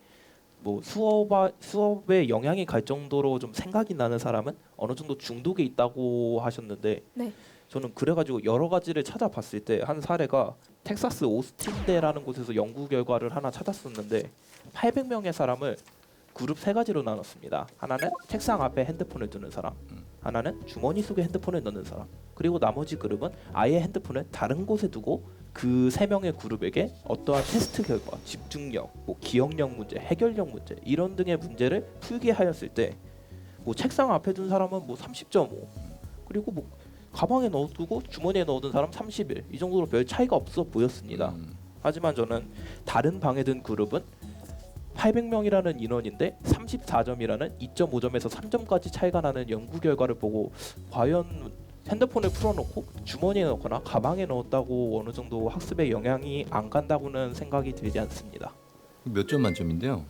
뭐 수업에 영향이 갈 정도로 좀 생각이 나는 사람은 어느 정도 중독에 있다고 하셨는데 네. 저는 그래가지고 여러 가지를 찾아봤을 때 한 사례가 텍사스 오스틴대라는 곳에서 연구 결과를 하나 찾았었는데 800명의 사람을 그룹 세 가지로 나눴습니다. 하나는 책상 앞에 핸드폰을 두는 사람, 하나는 주머니 속에 핸드폰을 넣는 사람, 그리고 나머지 그룹은 아예 핸드폰을 다른 곳에 두고 그 세 명의 그룹에게 어떠한 테스트 결과, 집중력, 뭐 기억력 문제, 해결력 문제 이런 등의 문제를 풀게 하였을 때 뭐 책상 앞에 둔 사람은 뭐 30.5 그리고 뭐 가방에 넣어두고 주머니에 넣어둔 사람 31 이 정도로 별 차이가 없어 보였습니다. 하지만 저는 다른 방에 든 그룹은 800명이라는 인원인데 34점이라는 2.5점에서 3점까지 차이가 나는 연구 결과를 보고 과연 핸드폰을 풀어놓고 주머니에 넣거나 가방에 넣었다고 어느 정도 학습에 영향이 안 간다고는 생각이 들지 않습니다. 몇 점 만점인데요?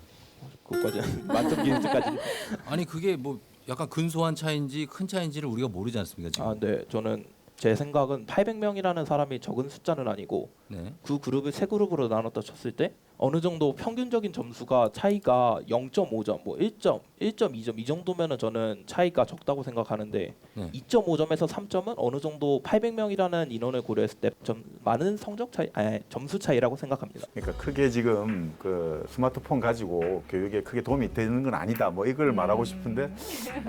그것까지 만점 기준까지. 아니 그게 뭐 약간 근소한 차인지 큰 차인지를 우리가 모르지 않습니까 지금? 네, 저는 제 생각은 800명이라는 사람이 적은 숫자는 아니고 네. 그 그룹을 세 그룹으로 나눴다 쳤을 때 어느 정도 평균적인 점수가 차이가 0.5점, 뭐 1점, 1.2점 이 정도면은 저는 차이가 적다고 생각하는데 네. 2.5점에서 3점은 어느 정도 800명이라는 인원을 고려했을 때 좀 많은 성적 차이, 점수 차이라고 생각합니다. 그러니까 크게 지금 그 스마트폰 가지고 교육에 크게 도움이 되는 건 아니다. 뭐 이걸 말하고 싶은데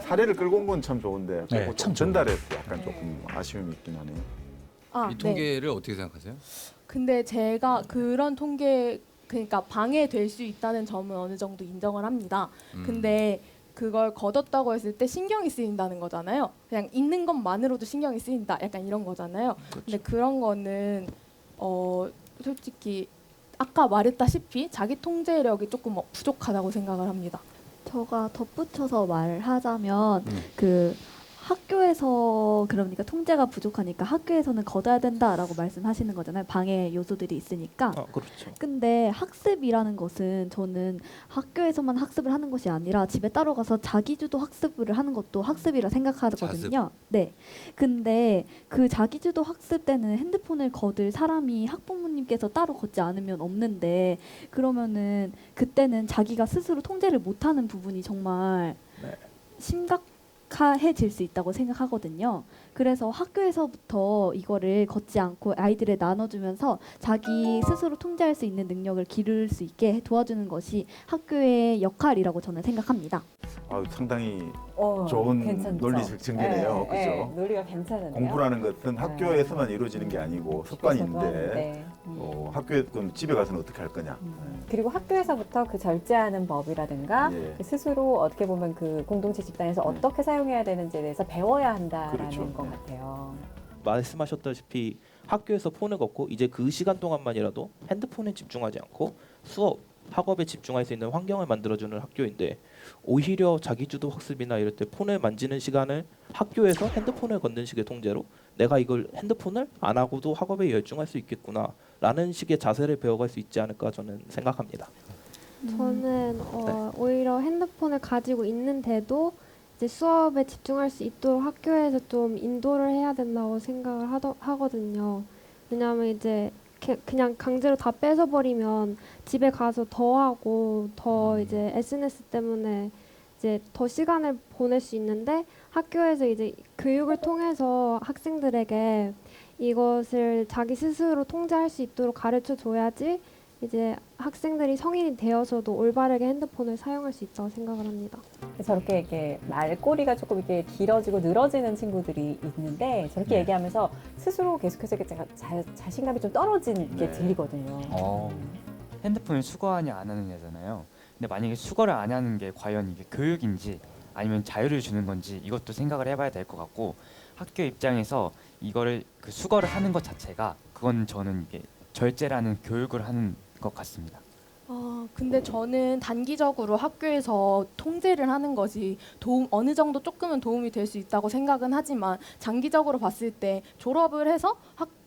사례를 끌고 온 건 참 좋은데 네, 그거 참 전달해서 약간 조금 아쉬움이 있긴 하네요. 이 통계를 어떻게 생각하세요? 근데 제가 그런 통계 그러니까 방해될 수 있다는 점은 어느 정도 인정을 합니다. 근데 그걸 거뒀다고 했을 때 신경이 쓰인다는 거잖아요. 그냥 있는 것만으로도 신경이 쓰인다. 약간 이런 거잖아요. 근데 그런 거는 솔직히 아까 말했다시피 자기 통제력이 조금 부족하다고 생각을 합니다. 제가 덧붙여서 말하자면 그 학교에서 그러니까 통제가 부족하니까 학교에서는 걷어야 된다라고 말씀하시는 거잖아요. 방해 요소들이 있으니까. 그렇죠. 근데 학습이라는 것은 저는 학교에서만 학습을 하는 것이 아니라 집에 따로 가서 자기주도 학습을 하는 것도 학습이라 생각하거든요. 네. 근데 그 자기주도 학습 때는 핸드폰을 거들 사람이 학부모님께서 따로 걷지 않으면 없는데 그러면은 그때는 자기가 스스로 통제를 못하는 부분이 정말 심각한 익숙해질 수 있다고 생각하거든요. 그래서 학교에서부터 이거를 걷지 않고 아이들에 나눠주면서 자기 스스로 통제할 수 있는 능력을 기를 수 있게 도와주는 것이 학교의 역할이라고 저는 생각합니다. 상당히 좋은 괜찮죠? 논리 전개네요. 네, 그죠? 네, 논리가 괜찮은데요. 공부라는 것은 학교에서만 이루어지는 게 아니고 습관인데 네. 학교에 그럼 집에 가서는 어떻게 할 거냐? 그리고 학교에서부터 그 절제하는 법이라든가 예. 스스로 어떻게 보면 그 공동체 집단에서 어떻게 사용해야 되는지에 대해서 배워야 한다라는 그렇죠. 것 같아요. 말씀하셨다시피 학교에서 폰을 걷고 이제 그 시간 동안만이라도 핸드폰에 집중하지 않고 수업, 학업에 집중할 수 있는 환경을 만들어주는 학교인데 오히려 자기주도 학습이나 이럴 때 폰을 만지는 시간을 학교에서 핸드폰을 걷는 식의 통제로 내가 이걸 핸드폰을 안 하고도 학업에 열중할 수 있겠구나라는 식의 자세를 배워갈 수 있지 않을까 저는 생각합니다. 저는 오히려 핸드폰을 가지고 있는데도 이제 수업에 집중할 수 있도록 학교에서 좀 인도를 해야 된다고 생각을 하거든요. 왜냐하면 이제 그냥 강제로 다 뺏어버리면 집에 가서 더 하고 더 이제 SNS 때문에 이제 더 시간을 보낼 수 있는데 학교에서 이제 교육을 통해서 학생들에게 이것을 자기 스스로 통제할 수 있도록 가르쳐 줘야지 이제 학생들이 성인이 되어서도 올바르게 핸드폰을 사용할 수 있다고 생각을 합니다. 저렇게 이렇게 말꼬리가 조금 이렇게 길어지고 늘어지는 친구들이 있는데 저렇게 네. 얘기하면서 스스로 계속해서 자신감이 좀 떨어지는 게 네. 들리거든요. 핸드폰을 수거하냐 안 하느냐잖아요. 근데 만약에 수거를 안 하는 게 과연 이게 교육인지 아니면 자유를 주는 건지 이것도 생각을 해봐야 될 것 같고 학교 입장에서 이거를 그 수거를 하는 것 자체가 그건 저는 이게 절제라는 교육을 하는 것 같습니다. 근데 저는 단기적으로 학교에서 통제를 하는 것이 어느 정도 조금은 도움이 될 수 있다고 생각은 하지만 장기적으로 봤을 때 졸업을 해서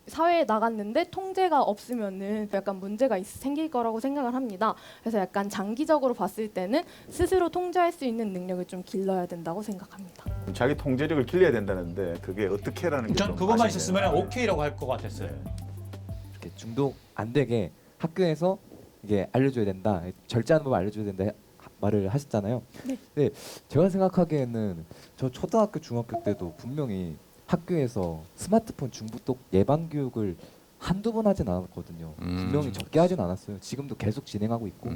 사회에 나갔는데 통제가 없으면은 약간 문제가 생길 거라고 생각을 합니다. 그래서 약간 장기적으로 봤을 때는 스스로 통제할 수 있는 능력을 좀 길러야 된다고 생각합니다. 자기 통제력을 길러야 된다는데 그게 어떻게라는 게 전 좀 그것만 아쉽네요. 있었으면 오케이라고 할 것 같았어요. 이렇게 중독 안 되게 학교에서 이게 알려줘야 된다, 절제하는 법 알려줘야 된다 말을 하셨잖아요. 네. 근데 제가 생각하기에는 저 초등학교, 중학교 때도 분명히 학교에서 스마트폰 중독 예방 교육을 한두 번 하진 않았거든요. 분명히 적게 하진 않았어요. 지금도 계속 진행하고 있고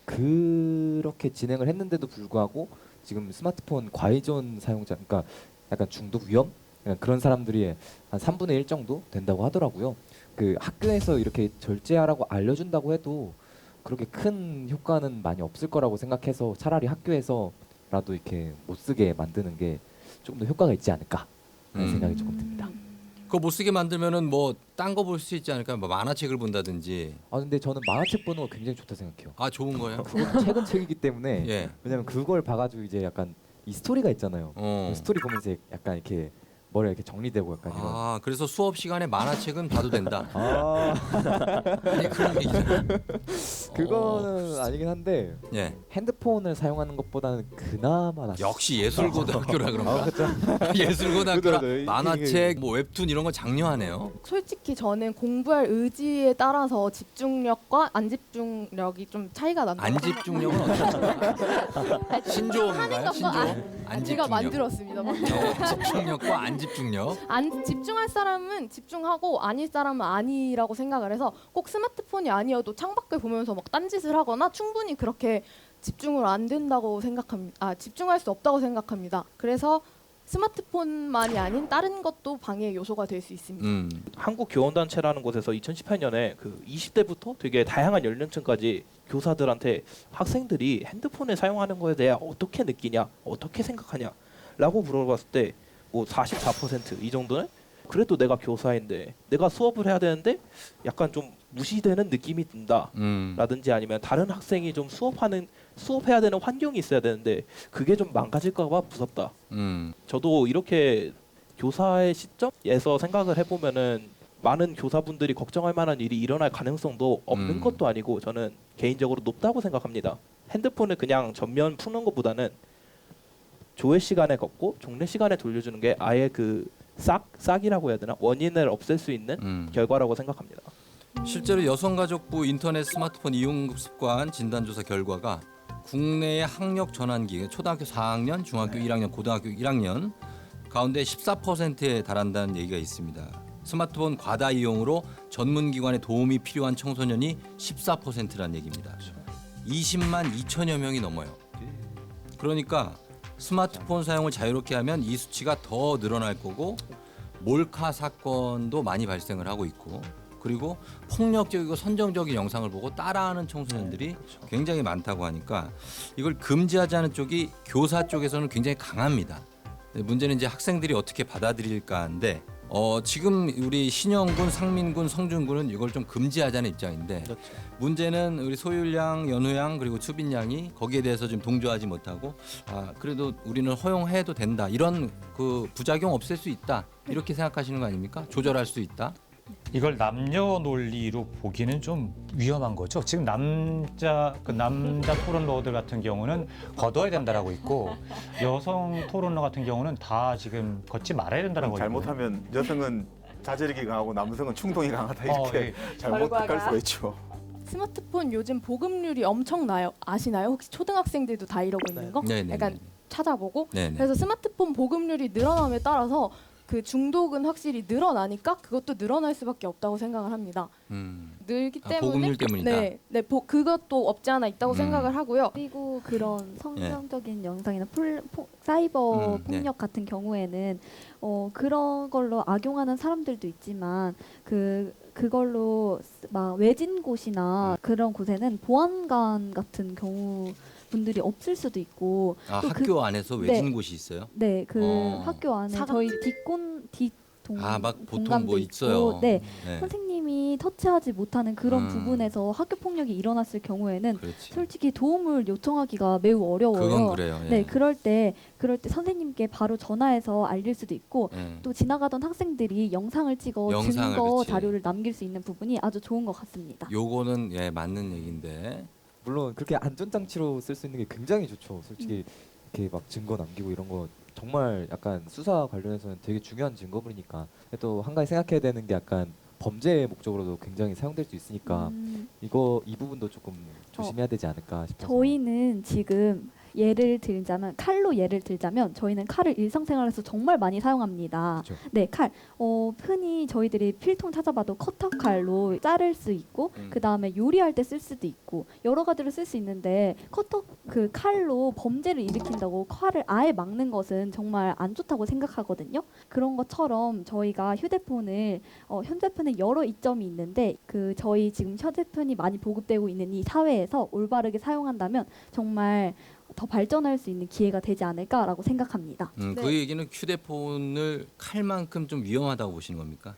그렇게 진행을 했는데도 불구하고 지금 스마트폰 과의존 사용자, 그러니까 약간 중독 위험 그런 사람들이 한 3분의 1 정도 된다고 하더라고요. 그 학교에서 이렇게 절제하라고 알려준다고 해도 그렇게 큰 효과는 많이 없을 거라고 생각해서 차라리 학교에서라도 이렇게 못 쓰게 만드는 게 조금 더 효과가 있지 않을까라는 생각이 조금 듭니다. 그거 못 쓰게 만들면은 뭐 딴 거 볼 수 있지 않을까? 뭐 만화책을 본다든지. 근데 저는 만화책 보는 거 굉장히 좋다 생각해요. 좋은 거예요? 그건 최근 책이기 때문에 예. 왜냐면 그걸 봐가지고 이제 약간 이 스토리가 있잖아요. 그 스토리 보면서 약간 이렇게 머리가 이렇게 정리되고 약간 이런. 그래서 수업 시간에 만화책은 봐도 된다. 아니 그런 얘기잖아. 그거는 아니긴 한데 예. 핸드폰을 사용하는 것보다는 그나마 낫. 역시 예술고등학교라 그런가? 그렇죠. 예술고등학교라 그죠. 만화책, 뭐 웹툰 이런 거 장려하네요. 솔직히 저는 공부할 의지에 따라서 집중력과 안 집중력이 좀 차이가 난다. 안 집중력은 어떻게? 신조어인가요? 안 제가 집중력. 만들었습니다. 집중력과 안 집중력. 안 집중할 사람은 집중하고 아닐 사람은 아니라고 생각을 해서 꼭 스마트폰이 아니어도 창밖을 보면서 막 딴짓을 하거나 충분히 그렇게 집중을 안 된다고 생각합니다. 집중할 수 없다고 생각합니다. 그래서 스마트폰만이 아닌 다른 것도 방해 요소가 될 수 있습니다. 한국교원단체라는 곳에서 2018년에 그 20대부터 되게 다양한 연령층까지 교사들한테 학생들이 핸드폰을 사용하는 거에 대해 어떻게 느끼냐, 어떻게 생각하냐라고 물어봤을 때 뭐 44% 이 정도는 그래도 내가 교사인데 내가 수업을 해야 되는데 약간 좀 무시되는 느낌이 든다라든지 아니면 다른 학생이 좀 수업해야 되는 환경이 있어야 되는데 그게 좀 망가질까 봐 무섭다. 저도 이렇게 교사의 시점에서 생각을 해보면은 많은 교사분들이 걱정할 만한 일이 일어날 가능성도 없는 것도 아니고 저는 개인적으로 높다고 생각합니다. 핸드폰을 그냥 전면 푸는 것보다는 조회 시간에 걷고 종례 시간에 돌려주는 게 아예 그 싹이라고 해야 되나? 원인을 없앨 수 있는 결과라고 생각합니다. 실제로 여성가족부 인터넷 스마트폰 이용 습관 진단조사 결과가 국내의 학력 전환기 초등학교 4학년, 중학교 1학년, 고등학교 1학년 가운데 14%에 달한다는 얘기가 있습니다. 스마트폰 과다 이용으로 전문기관의 도움이 필요한 청소년이 14%라는 얘기입니다. 20만 2천여 명이 넘어요. 그러니까 스마트폰 사용을 자유롭게 하면 이 수치가 더 늘어날 거고 몰카 사건도 많이 발생을 하고 있고 그리고 폭력적이고 선정적인 영상을 보고 따라하는 청소년들이 굉장히 많다고 하니까 이걸 금지하자는 쪽이 교사 쪽에서는 굉장히 강합니다. 문제는 이제 학생들이 어떻게 받아들일까인데 지금 우리 신영군, 상민군, 성준군은 이걸 좀 금지하자는 입장인데 그렇죠. 문제는 우리 소율양, 연우양 그리고 수빈양이 거기에 대해서 좀 동조하지 못하고 그래도 우리는 허용해도 된다 이런 그 부작용 없앨 수 있다 이렇게 생각하시는 거 아닙니까? 조절할 수 있다. 이걸 남녀 논리로 보기는 좀 위험한 거죠. 지금 남자 토론러들 같은 경우는 걷어야 된다라고 있고 여성 토론러 같은 경우는 다 지금 걷지 말아야 된다라고 있고. 잘못하면 여성은 자절이 강하고 남성은 충동이 강하다 이렇게 잘못할 수가 있죠. 스마트폰 요즘 보급률이 엄청나요. 아시나요? 혹시 초등학생들도 다 이러고 있는 거? 네네. 약간 찾아보고. 네네. 그래서 스마트폰 보급률이 늘어남에 따라서 그 중독은 확실히 늘어나니까 그것도 늘어날 수밖에 없다고 생각을 합니다. 늘기 때문에 보급률 때문이다. 그것도 없지 않아 있다고 생각을 하고요. 그리고 그런 성적인 영상이나 사이버 네. 폭력 같은 경우에는 그런 걸로 악용하는 사람들도 있지만 그걸로 막 외진 곳이나 그런 곳에는 보안관 같은 경우 분들이 없을 수도 있고 또 학교 안에서 외진 곳이 있어요? 네, 학교 안에 저희 막 보통 공간도 뭐 있어요. 있고, 네. 선생님이 터치하지 못하는 그런 부분에서 학교 폭력이 일어났을 경우에는 솔직히 도움을 요청하기가 매우 어려워요. 그건 그래요. 예. 네, 그럴 때 선생님께 바로 전화해서 알릴 수도 있고 또 지나가던 학생들이 영상을 찍어 증거 자료를 남길 수 있는 부분이 아주 좋은 것 같습니다. 요거는 맞는 얘기인데. 물론 그렇게 안전장치로 쓸 수 있는 게 굉장히 좋죠. 솔직히 이렇게 막 증거 남기고 이런 거 정말 약간 수사 관련해서는 되게 중요한 증거물이니까 또 한 가지 생각해야 되는 게 약간 범죄 목적으로도 굉장히 사용될 수 있으니까 이 부분도 조금 조심해야 되지 않을까 싶어서. 저희는 지금 칼로 예를 들자면 저희는 칼을 일상생활에서 정말 많이 사용합니다. 그렇죠. 네, 칼. 흔히 저희들이 필통 찾아봐도 커터 칼로 자를 수 있고 그 다음에 요리할 때 쓸 수도 있고 여러 가지로 쓸 수 있는데 칼로 범죄를 일으킨다고 칼을 아예 막는 것은 정말 안 좋다고 생각하거든요. 그런 것처럼 저희가 휴대폰에 여러 이점이 있는데 저희 지금 휴대폰이 많이 보급되고 있는 이 사회에서 올바르게 사용한다면 정말 더 발전할 수 있는 기회가 되지 않을까라고 생각합니다. 그 얘기는 휴대폰을 칼만큼 좀 위험하다고 보시는 겁니까?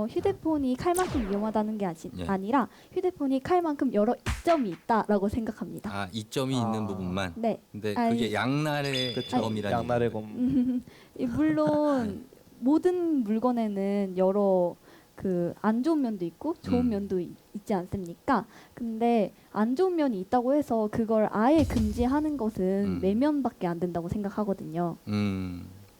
휴대폰이 칼만큼 위험하다는 게 아니라 휴대폰이 칼만큼 여러 이점이 있다라고 생각합니다. 이점이 있는 부분만. 네. 근데 그게 양날의 검이라는. 양날의 검. 물론 모든 물건에는 여러 안 좋은 면도 있고 좋은 면도 있지 않습니까? 근데 안 좋은 면이 있다고 해서 그걸 아예 금지하는 것은 내면밖에 안 된다고 생각하거든요.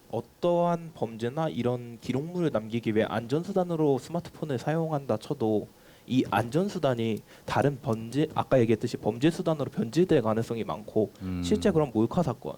어떠한 범죄나 이런 기록물을 남기기 위해 안전수단으로 스마트폰을 사용한다 쳐도 이 안전수단이 다른 아까 얘기했듯이 범죄 수단으로 변질될 가능성이 많고 실제 그런 몰카 사건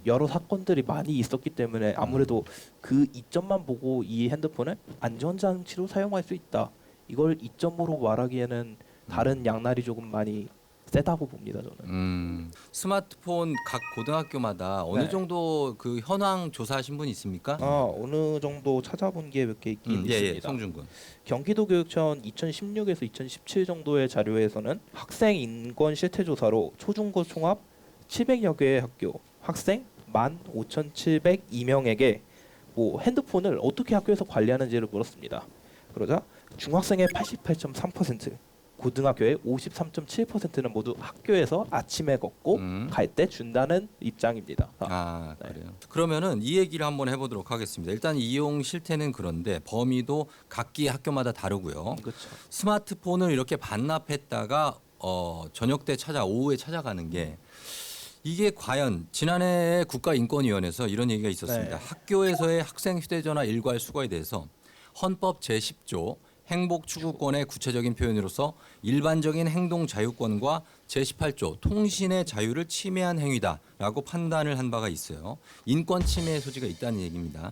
여러 사건들이 많이 있었기 때문에 아무래도 그 이점만 보고 이 핸드폰을 안전장치로 사용할 수 있다. 이걸 이점으로 말하기에는 다른 양날이 조금 많이 세다고 봅니다, 저는. 스마트폰 각 고등학교마다 어느 정도 그 현황 조사하신 분 있습니까? 어느 정도 찾아본 게 몇 개 있긴 있습니다. 성준군. 경기도교육청 2016에서 2017 정도의 자료에서는 학생 인권 실태 조사로 초중고 총합 700여 개의 학교 학생 15,702명에게 핸드폰을 어떻게 학교에서 관리하는지를 물었습니다. 그러자 중학생의 88.3%, 고등학교의 53.7%는 모두 학교에서 아침에 걷고 갈 때 준다는 입장입니다. 그래요. 그러면은 이 얘기를 한번 해보도록 하겠습니다. 일단 이용 실태는 그런데 범위도 각기 학교마다 다르고요. 그렇죠. 스마트폰을 이렇게 반납했다가 저녁 때 오후에 찾아가는 게 이게 과연 지난해 국가인권위원회에서 이런 얘기가 있었습니다. 학교에서의 학생 휴대전화 일괄 수거에 대해서 헌법 제10조 행복 추구권의 구체적인 표현으로서 일반적인 행동 자유권과 제18조 통신의 자유를 침해한 행위다라고 판단을 한 바가 있어요. 인권 침해의 소지가 있다는 얘기입니다.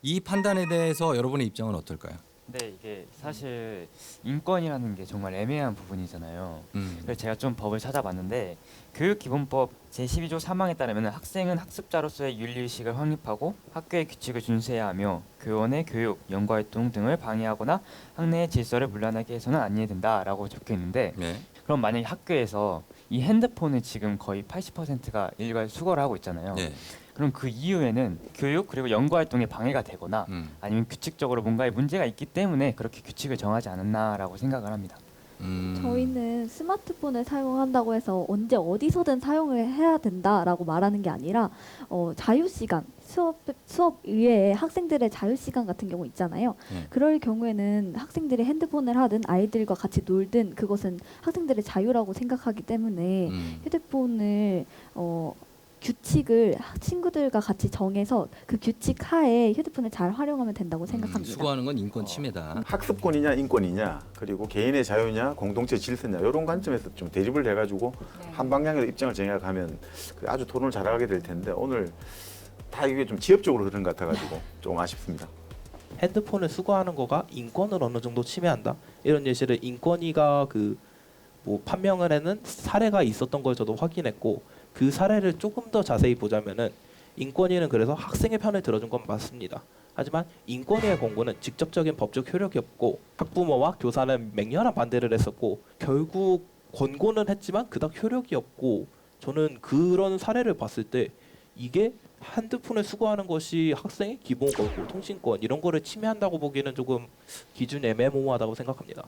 이 판단에 대해서 여러분의 입장은 어떨까요? 네, 이게 사실 인권이라는 게 정말 애매한 부분이잖아요. 그래서 제가 좀 법을 찾아봤는데 교육기본법 제12조 3항에 따르면 학생은 학습자로서의 윤리의식을 확립하고 학교의 규칙을 준수해야 하며 교원의 교육, 연구활동 등을 방해하거나 학내의 질서를 문란하게 해서는 아니해야 된다라고 적혀 있는데 그럼 만약에 학교에서 이 핸드폰을 지금 거의 80%가 일괄 수거를 하고 있잖아요. 그럼 그 이후에는 교육 그리고 연구 활동에 방해가 되거나 아니면 규칙적으로 뭔가에 문제가 있기 때문에 그렇게 규칙을 정하지 않았나라고 생각을 합니다. 저희는 스마트폰을 사용한다고 해서 언제 어디서든 사용을 해야 된다라고 말하는 게 아니라 자유 시간, 수업 이외에 학생들의 자유 시간 같은 경우 있잖아요. 그럴 경우에는 학생들이 핸드폰을 하든 아이들과 같이 놀든 그것은 학생들의 자유라고 생각하기 때문에 휴대폰을 규칙을 친구들과 같이 정해서 그 규칙 하에 휴대폰을 잘 활용하면 된다고 생각합니다. 수거하는 건 인권 침해다. 학습권이냐 인권이냐 그리고 개인의 자유냐 공동체 질서냐 이런 관점에서 좀 대립을 해가지고 한 방향으로 입장을 정해가면 아주 토론을 잘하게 될 텐데 오늘 다 이게 좀 지엽적으로 흐르는 것 같아가지고 좀 아쉽습니다. 핸드폰을 수거하는 거가 인권을 어느 정도 침해한다 이런 예시를 인권위가 판명을 하는 사례가 있었던 걸 저도 확인했고 그 사례를 조금 더 자세히 보자면은 인권위는 그래서 학생의 편을 들어준 건 맞습니다. 하지만 인권위의 권고는 직접적인 법적 효력이 없고 학부모와 교사는 맹렬한 반대를 했었고 결국 권고는 했지만 그닥 효력이 없고 저는 그런 사례를 봤을 때 이게 핸드폰을 수거하는 것이 학생의 기본권고 통신권 이런 거를 침해한다고 보기에는 조금 기준이 애매모호하다고 생각합니다.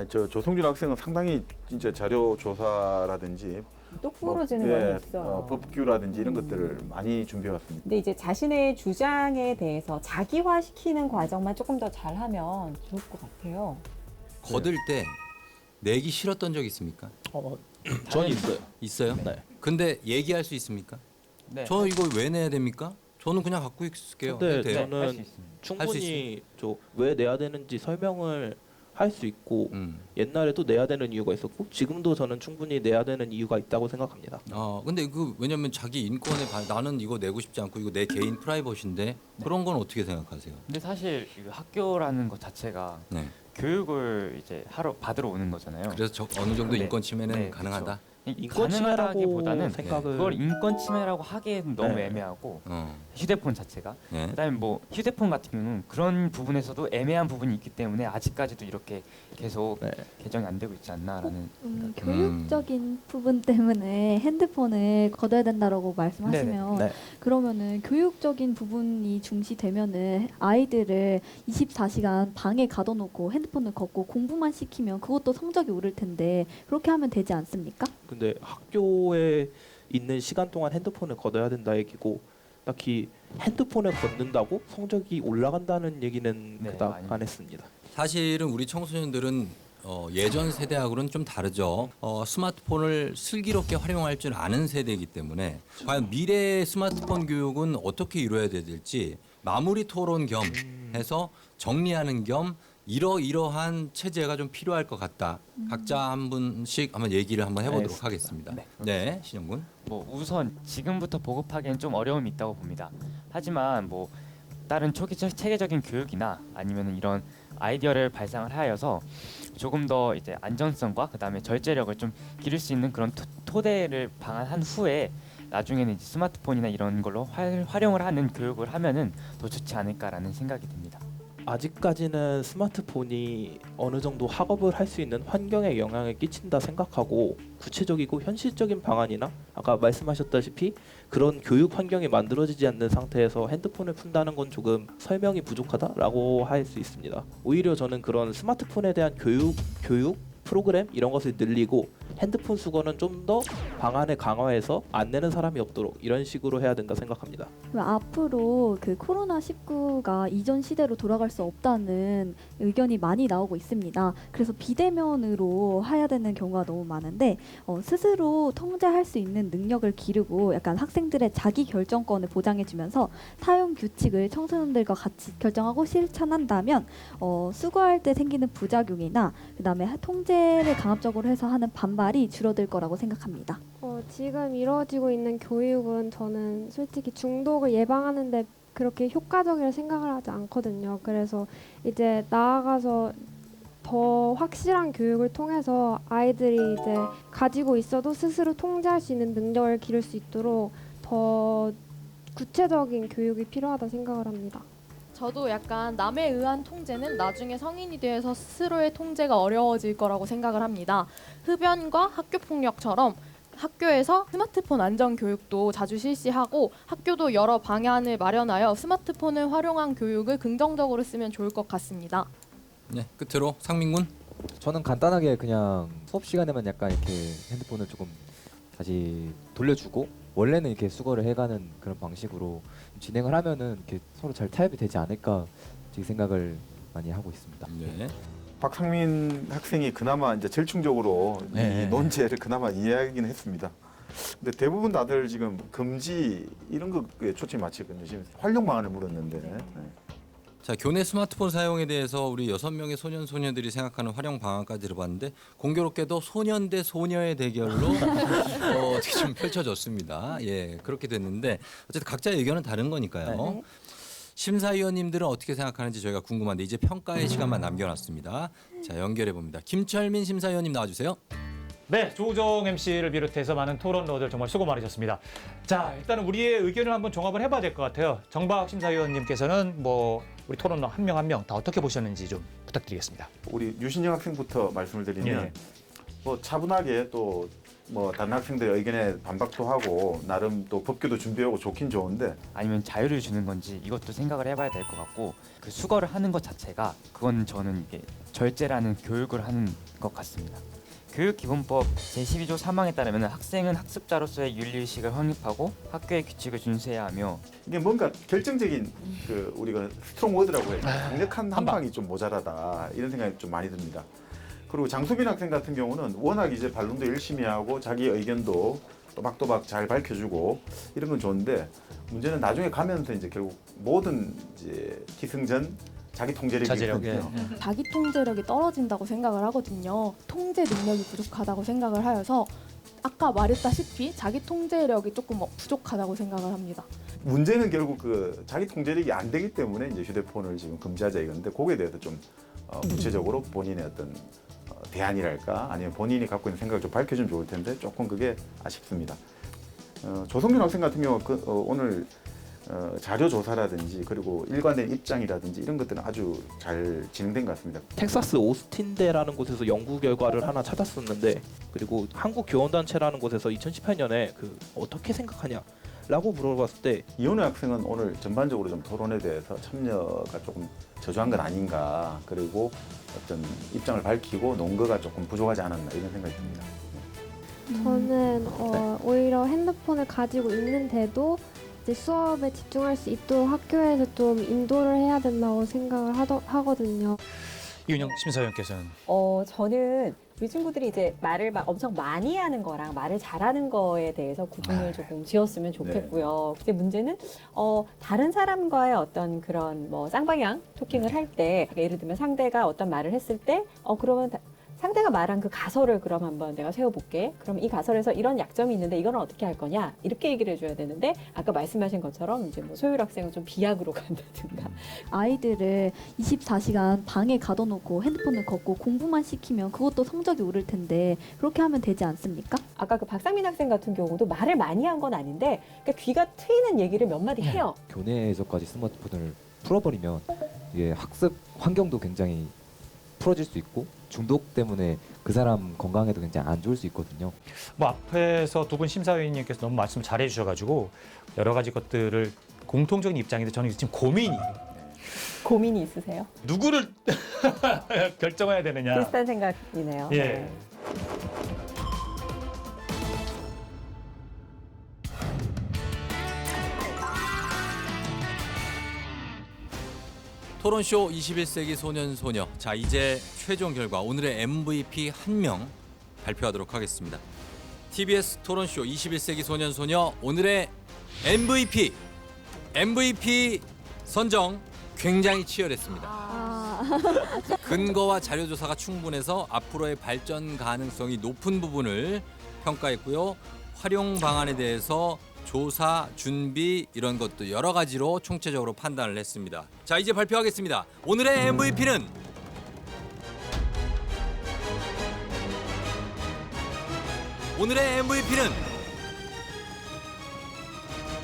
저 조성준 학생은 상당히 진짜 자료 조사라든지 똑부러지는 건 있어요. 법규라든지 이런 것들을 많이 준비해왔습니다. 근데 이제 자신의 주장에 대해서 자기화시키는 과정만 조금 더 잘하면 좋을 것 같아요. 거들 때 내기 싫었던 적 있습니까? 저는 있어요. 있어요? 네. 근데 얘기할 수 있습니까? 네. 저 이거 왜 내야 됩니까? 저는 그냥 갖고 있을게요. 근데 해도 돼요? 저는 충분히 왜 내야 되는지 설명을 할 수 있고 옛날에도 내야 되는 이유가 있었고 지금도 저는 충분히 내야 되는 이유가 있다고 생각합니다. 근데 왜냐면 자기 인권에 나는 이거 내고 싶지 않고 이거 내 개인 프라이버시인데 그런 건 어떻게 생각하세요? 근데 사실 학교라는 것 자체가 교육을 이제 받으러 오는 거잖아요. 그래서 어느 정도 인권 침해는 그렇죠. 가능하다. 인권 가능하다기보다는 생각을 그걸 인권 침해라고 하기엔 너무 애매하고 휴대폰 자체가 그다음에 휴대폰 같은 경우는 그런 부분에서도 애매한 부분이 있기 때문에 아직까지도 이렇게 계속 개정이 안 되고 있지 않나라는 교육적인 부분 때문에 핸드폰을 걷어야 된다라고 말씀하시면 그러면은 교육적인 부분이 중시되면은 아이들을 24시간 방에 가둬놓고 핸드폰을 걷고 공부만 시키면 그것도 성적이 오를 텐데 그렇게 하면 되지 않습니까? 근데 학교에 있는 시간 동안 핸드폰을 걷어야 된다 얘기고 딱히 핸드폰을 걷는다고 성적이 올라간다는 얘기는 그닥 안 했습니다. 사실은 우리 청소년들은 예전 세대하고는 좀 다르죠. 스마트폰을 슬기롭게 활용할 줄 아는 세대이기 때문에 과연 미래의 스마트폰 교육은 어떻게 이루어야 될지 마무리 토론 겸 해서 정리하는 겸 이러한 체제가 좀 필요할 것 같다. 각자 한 분씩 한번 얘기를 한번 해보도록 하겠습니다. 네, 신영군. 우선 지금부터 보급하기엔 좀 어려움이 있다고 봅니다. 하지만 다른 체계적인 교육이나 아니면 이런 아이디어를 발상을 하여서 조금 더 이제 안전성과 그다음에 절제력을 좀 기를 수 있는 그런 토대를 방안한 후에 나중에는 이제 스마트폰이나 이런 걸로 활용을 하는 교육을 하면은 더 좋지 않을까라는 생각이 듭니다. 아직까지는 스마트폰이 어느 정도 학업을 할 수 있는 환경에 영향을 끼친다 생각하고 구체적이고 현실적인 방안이나 아까 말씀하셨다시피 그런 교육 환경이 만들어지지 않는 상태에서 핸드폰을 푼다는 건 조금 설명이 부족하다라고 할 수 있습니다. 오히려 저는 그런 스마트폰에 대한 교육 프로그램 이런 것을 늘리고 핸드폰 수거는 좀 더 방안에 강화해서 안 내는 사람이 없도록 이런 식으로 해야 된다 생각합니다. 앞으로 그 코로나19가 이전 시대로 돌아갈 수 없다는 의견이 많이 나오고 있습니다. 그래서 비대면으로 해야 되는 경우가 너무 많은데 스스로 통제할 수 있는 능력을 기르고 약간 학생들의 자기 결정권을 보장해주면서 사용 규칙을 청소년들과 같이 결정하고 실천한다면 수거할 때 생기는 부작용이나 그다음에 통제를 강압적으로 해서 하는 반발이 줄어들 거라고 생각합니다. 지금 이루어지고 있는 교육은 저는 솔직히 중독을 예방하는데 그렇게 효과적이라 생각을 하지 않거든요. 그래서 이제 나아가서 더 확실한 교육을 통해서 아이들이 이제 가지고 있어도 스스로 통제할 수 있는 능력을 기를 수 있도록 더 구체적인 교육이 필요하다 생각을 합니다. 저도 약간 남에 의한 통제는 나중에 성인이 되어서 스스로의 통제가 어려워질 거라고 생각을 합니다. 흡연과 학교폭력처럼 학교에서 스마트폰 안전 교육도 자주 실시하고 학교도 여러 방안을 마련하여 스마트폰을 활용한 교육을 긍정적으로 쓰면 좋을 것 같습니다. 네, 끝으로 상민군. 저는 간단하게 그냥 수업 시간에만 약간 이렇게 핸드폰을 조금 다시 돌려주고 원래는 이렇게 수거를 해가는 그런 방식으로 진행을 하면은 이렇게 서로 잘 타협이 되지 않을까 지금 생각을 많이 하고 있습니다. 네. 박상민 학생이 그나마 이제 절충적으로 네. 이 논제를 그나마 이해하긴 했습니다. 근데 대부분 다들 지금 금지 이런 거에 초점이 맞추거든요. 지금 활용 방안을 물었는데. 네. 자, 교내 스마트폰 사용에 대해서 우리 6명의 소년 소녀들이 생각하는 활용 방안까지 들어봤는데 공교롭게도 소년 대 소녀의 대결로 어떻게 좀 펼쳐졌습니다. 예, 그렇게 됐는데 어쨌든 각자의 의견은 다른 거니까요. 네. 심사위원님들은 어떻게 생각하는지 저희가 궁금한데 이제 평가의 시간만 남겨놨습니다. 자, 연결해 봅니다. 김철민 심사위원님 나와주세요. 네, 조우정 MC를 비롯해서 많은 토론러들 정말 수고 많으셨습니다. 자, 일단은 우리의 의견을 한번 종합을 해봐야 될 것 같아요. 정박 심사위원님께서는 뭐 우리 토론러 한 명 한 명 다 어떻게 보셨는지 좀 부탁드리겠습니다. 우리 유신영 학생부터 말씀을 드리면 예. 뭐 차분하게 또 뭐 다른 학생들의 의견에 반박도 하고 나름 또 법규도 준비하고 좋긴 좋은데 아니면 자유를 주는 건지 이것도 생각을 해봐야 될 것 같고 그 수거를 하는 것 자체가 그건 저는 이게 절제라는 교육을 하는 것 같습니다. 교육기본법 제12조 3항에 따르면 학생은 학습자로서의 윤리의식을 확립하고 학교의 규칙을 준수해야 하며 이게 뭔가 결정적인 그 우리가 스트롱 워드라고 해요. 강력한 한 방이 좀 모자라다 이런 생각이 좀 많이 듭니다. 그리고 장수빈 학생 같은 경우는 워낙 이제 반론도 열심히 하고 자기 의견도 또박또박 잘 밝혀주고 이런 건 좋은데 문제는 나중에 가면서 이제 결국 모든 이제 기승전 자기 통제력이거든요. 자기 통제력이 떨어진다고 생각을 하거든요. 통제 능력이 부족하다고 생각을 하여서 아까 말했다시피 자기 통제력이 조금 부족하다고 생각을 합니다. 문제는 결국 그 자기 통제력이 안 되기 때문에 이제 휴대폰을 지금 금지하자 이건데 거기에 대해서 좀 구체적으로 본인의 어떤 대안이랄까 아니면 본인이 갖고 있는 생각을 좀 밝혀주면 좋을 텐데 조금 그게 아쉽습니다. 조성민 학생 같은 경우 오늘 자료 조사라든지 그리고 일관된 입장이라든지 이런 것들은 아주 잘 진행된 것 같습니다. 텍사스 오스틴대라는 곳에서 연구 결과를 하나 찾았었는데 그리고 한국 교원단체라는 곳에서 2018년에 그 어떻게 생각하냐라고 물어봤을 때 이현우 학생은 오늘 전반적으로 좀 토론에 대해서 참여가 조금 저조한 건 아닌가 그리고 어떤 입장을 밝히고 논거가 조금 부족하지 않았나 이런 생각이 듭니다. 저는 오히려 핸드폰을 가지고 있는데도 이제 수업에 집중할 수 있도록 학교에서 좀 인도를 해야 된다고 생각을 하거든요. 이윤영 심사위원께서는 저는 우리 친구들이 이제 말을 엄청 많이 하는 거랑 말을 잘하는 거에 대해서 구분을 조금 지었으면 좋겠고요. 근데 문제는 다른 사람과의 어떤 그런 뭐 쌍방향 토킹을 할 때 예를 들면 상대가 어떤 말을 했을 때 그러면 상대가 말한 그 가설을 그럼 한번 내가 세워볼게. 그럼 이 가설에서 이런 약점이 있는데 이거는 어떻게 할 거냐? 이렇게 얘기를 해줘야 되는데 아까 말씀하신 것처럼 이제 뭐 소율 학생은 좀 비약으로 간다든가. 아이들을 24시간 방에 가둬놓고 핸드폰을 걷고 공부만 시키면 그것도 성적이 오를 텐데 그렇게 하면 되지 않습니까? 아까 그 박상민 학생 같은 경우도 말을 많이 한 건 아닌데 그러니까 귀가 트이는 얘기를 몇 마디 해요. 교내에서까지 스마트폰을 풀어버리면 이게 학습 환경도 굉장히 풀어질 수 있고 중독 때문에 그 사람 건강에도 굉장히 안 좋을 수 있거든요. 뭐 앞에서 두 분 심사위원님께서 너무 말씀 잘해 주셔가지고 여러 가지 것들을 공통적인 입장인데 저는 지금 고민이 있으세요? 누구를 결정해야 되느냐. 비슷한 생각이네요. 예. 네. 토론쇼 21세기 소년소녀. 자, 이제 최종 결과 오늘의 MVP 한 명 발표하도록 하겠습니다. TBS 토론쇼 21세기 소년소녀 오늘의 MVP 선정 굉장히 치열했습니다. 근거와 자료 조사가 충분해서 앞으로의 발전 가능성이 높은 부분을 평가했고요. 활용 방안에 대해서 조사, 준비 이런 것도 여러 가지로 총체적으로 판단을 했습니다. 자, 이제 발표하겠습니다. 오늘의 MVP는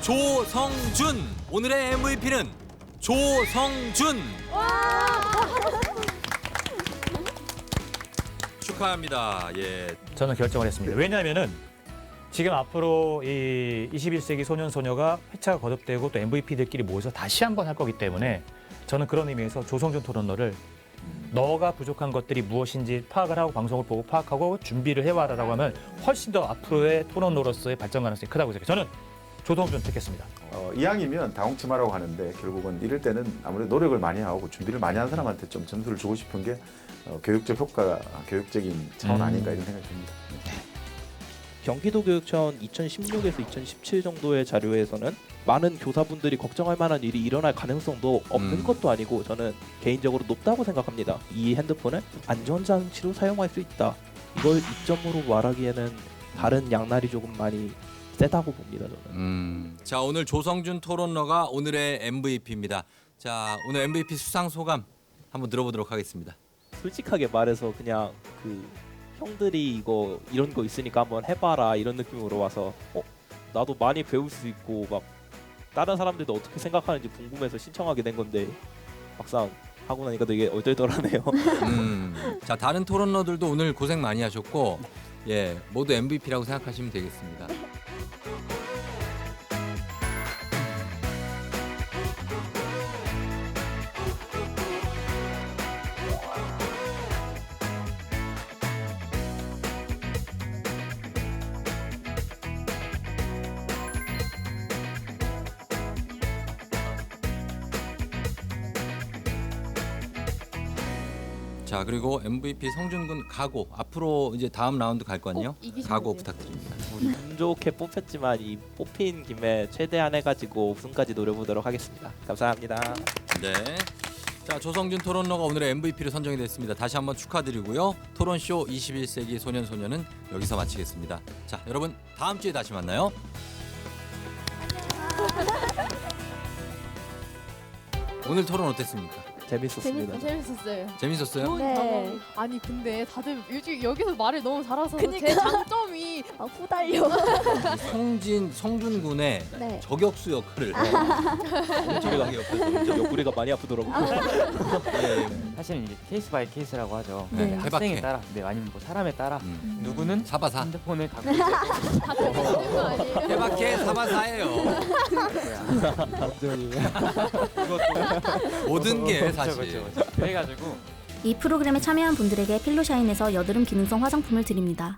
조성준. 오늘의 MVP는 조성준. 축하합니다. 예. 저는 결정을 했습니다. 왜냐하면은 지금 앞으로 이 21세기 소년소녀가 회차가 거듭되고 또 MVP들끼리 모여서 다시 한번 할 거기 때문에 저는 그런 의미에서 조성준 토론러를 너가 부족한 것들이 무엇인지 파악을 하고 방송을 보고 파악하고 준비를 해와라라고 하면 훨씬 더 앞으로의 토론러로서의 발전 가능성이 크다고 생각해요. 저는 조성준 택했습니다. 이왕이면 다홍치마라고 하는데 결국은 이럴 때는 아무래도 노력을 많이 하고 준비를 많이 한 사람한테 좀 점수를 주고 싶은 게 교육적 효과가 교육적인 차원 아닌가 이런 생각이 듭니다. 경기도교육청 2016에서 2017 정도의 자료에서는 많은 교사분들이 걱정할 만한 일이 일어날 가능성도 없는 것도 아니고 저는 개인적으로 높다고 생각합니다. 이 핸드폰을 안전장치로 사용할 수 있다. 이걸 이점으로 말하기에는 다른 양날이 조금 많이 세다고 봅니다. 저는. 자, 오늘 조성준 토론러가 오늘의 MVP입니다. 자, 오늘 MVP 수상 소감 한번 들어보도록 하겠습니다. 솔직하게 말해서 그냥 그 형들이 이런 거 있으니까 한번 해봐라 이런 느낌으로 와서 나도 많이 배울 수 있고 막 다른 사람들도 어떻게 생각하는지 궁금해서 신청하게 된 건데 막상 하고 나니까 되게 얼떨떨하네요. 자, 다른 토론러들도 오늘 고생 많이 하셨고 예, 모두 MVP라고 생각하시면 되겠습니다. 자, 그리고 MVP 성준군 각오. 앞으로 이제 다음 라운드 갈 거 아니에요? 각오 부탁드립니다. 운 좋게 뽑혔지만 이 뽑힌 김에 최대한 해가지고 우승까지 노려보도록 하겠습니다. 감사합니다. 네. 자, 조성준 토론러가 오늘의 MVP로 선정이 됐습니다. 다시 한번 축하드리고요. 토론쇼 21세기 소년소녀는 여기서 마치겠습니다. 자, 여러분 다음 주에 다시 만나요. 오늘 토론 어땠습니까? 재밌었습니다. 재밌었어요. 재밌었어요? 네. 아니 근데 다들 요즘 여기서 말을 너무 잘해서 그니까. 제 장점이 후달려. 성준 군의 네. 저격수 역할을 엄청나게 옆에서 옆구리가 많이 아프더라고요. 사실은 이제 케이스 바이 케이스라고 하죠. 네. 학생에 해박해. 따라, 아니면 뭐 사람에 따라 누구는 사바사. 핸드폰을 갖고 있고 다 들리는 거 아니에요? 해박해 사바사예요. 완전히 모든 게 사실. 그래가지고 이 프로그램에 참여한 분들에게 필로샤인에서 여드름 기능성 화장품을 드립니다.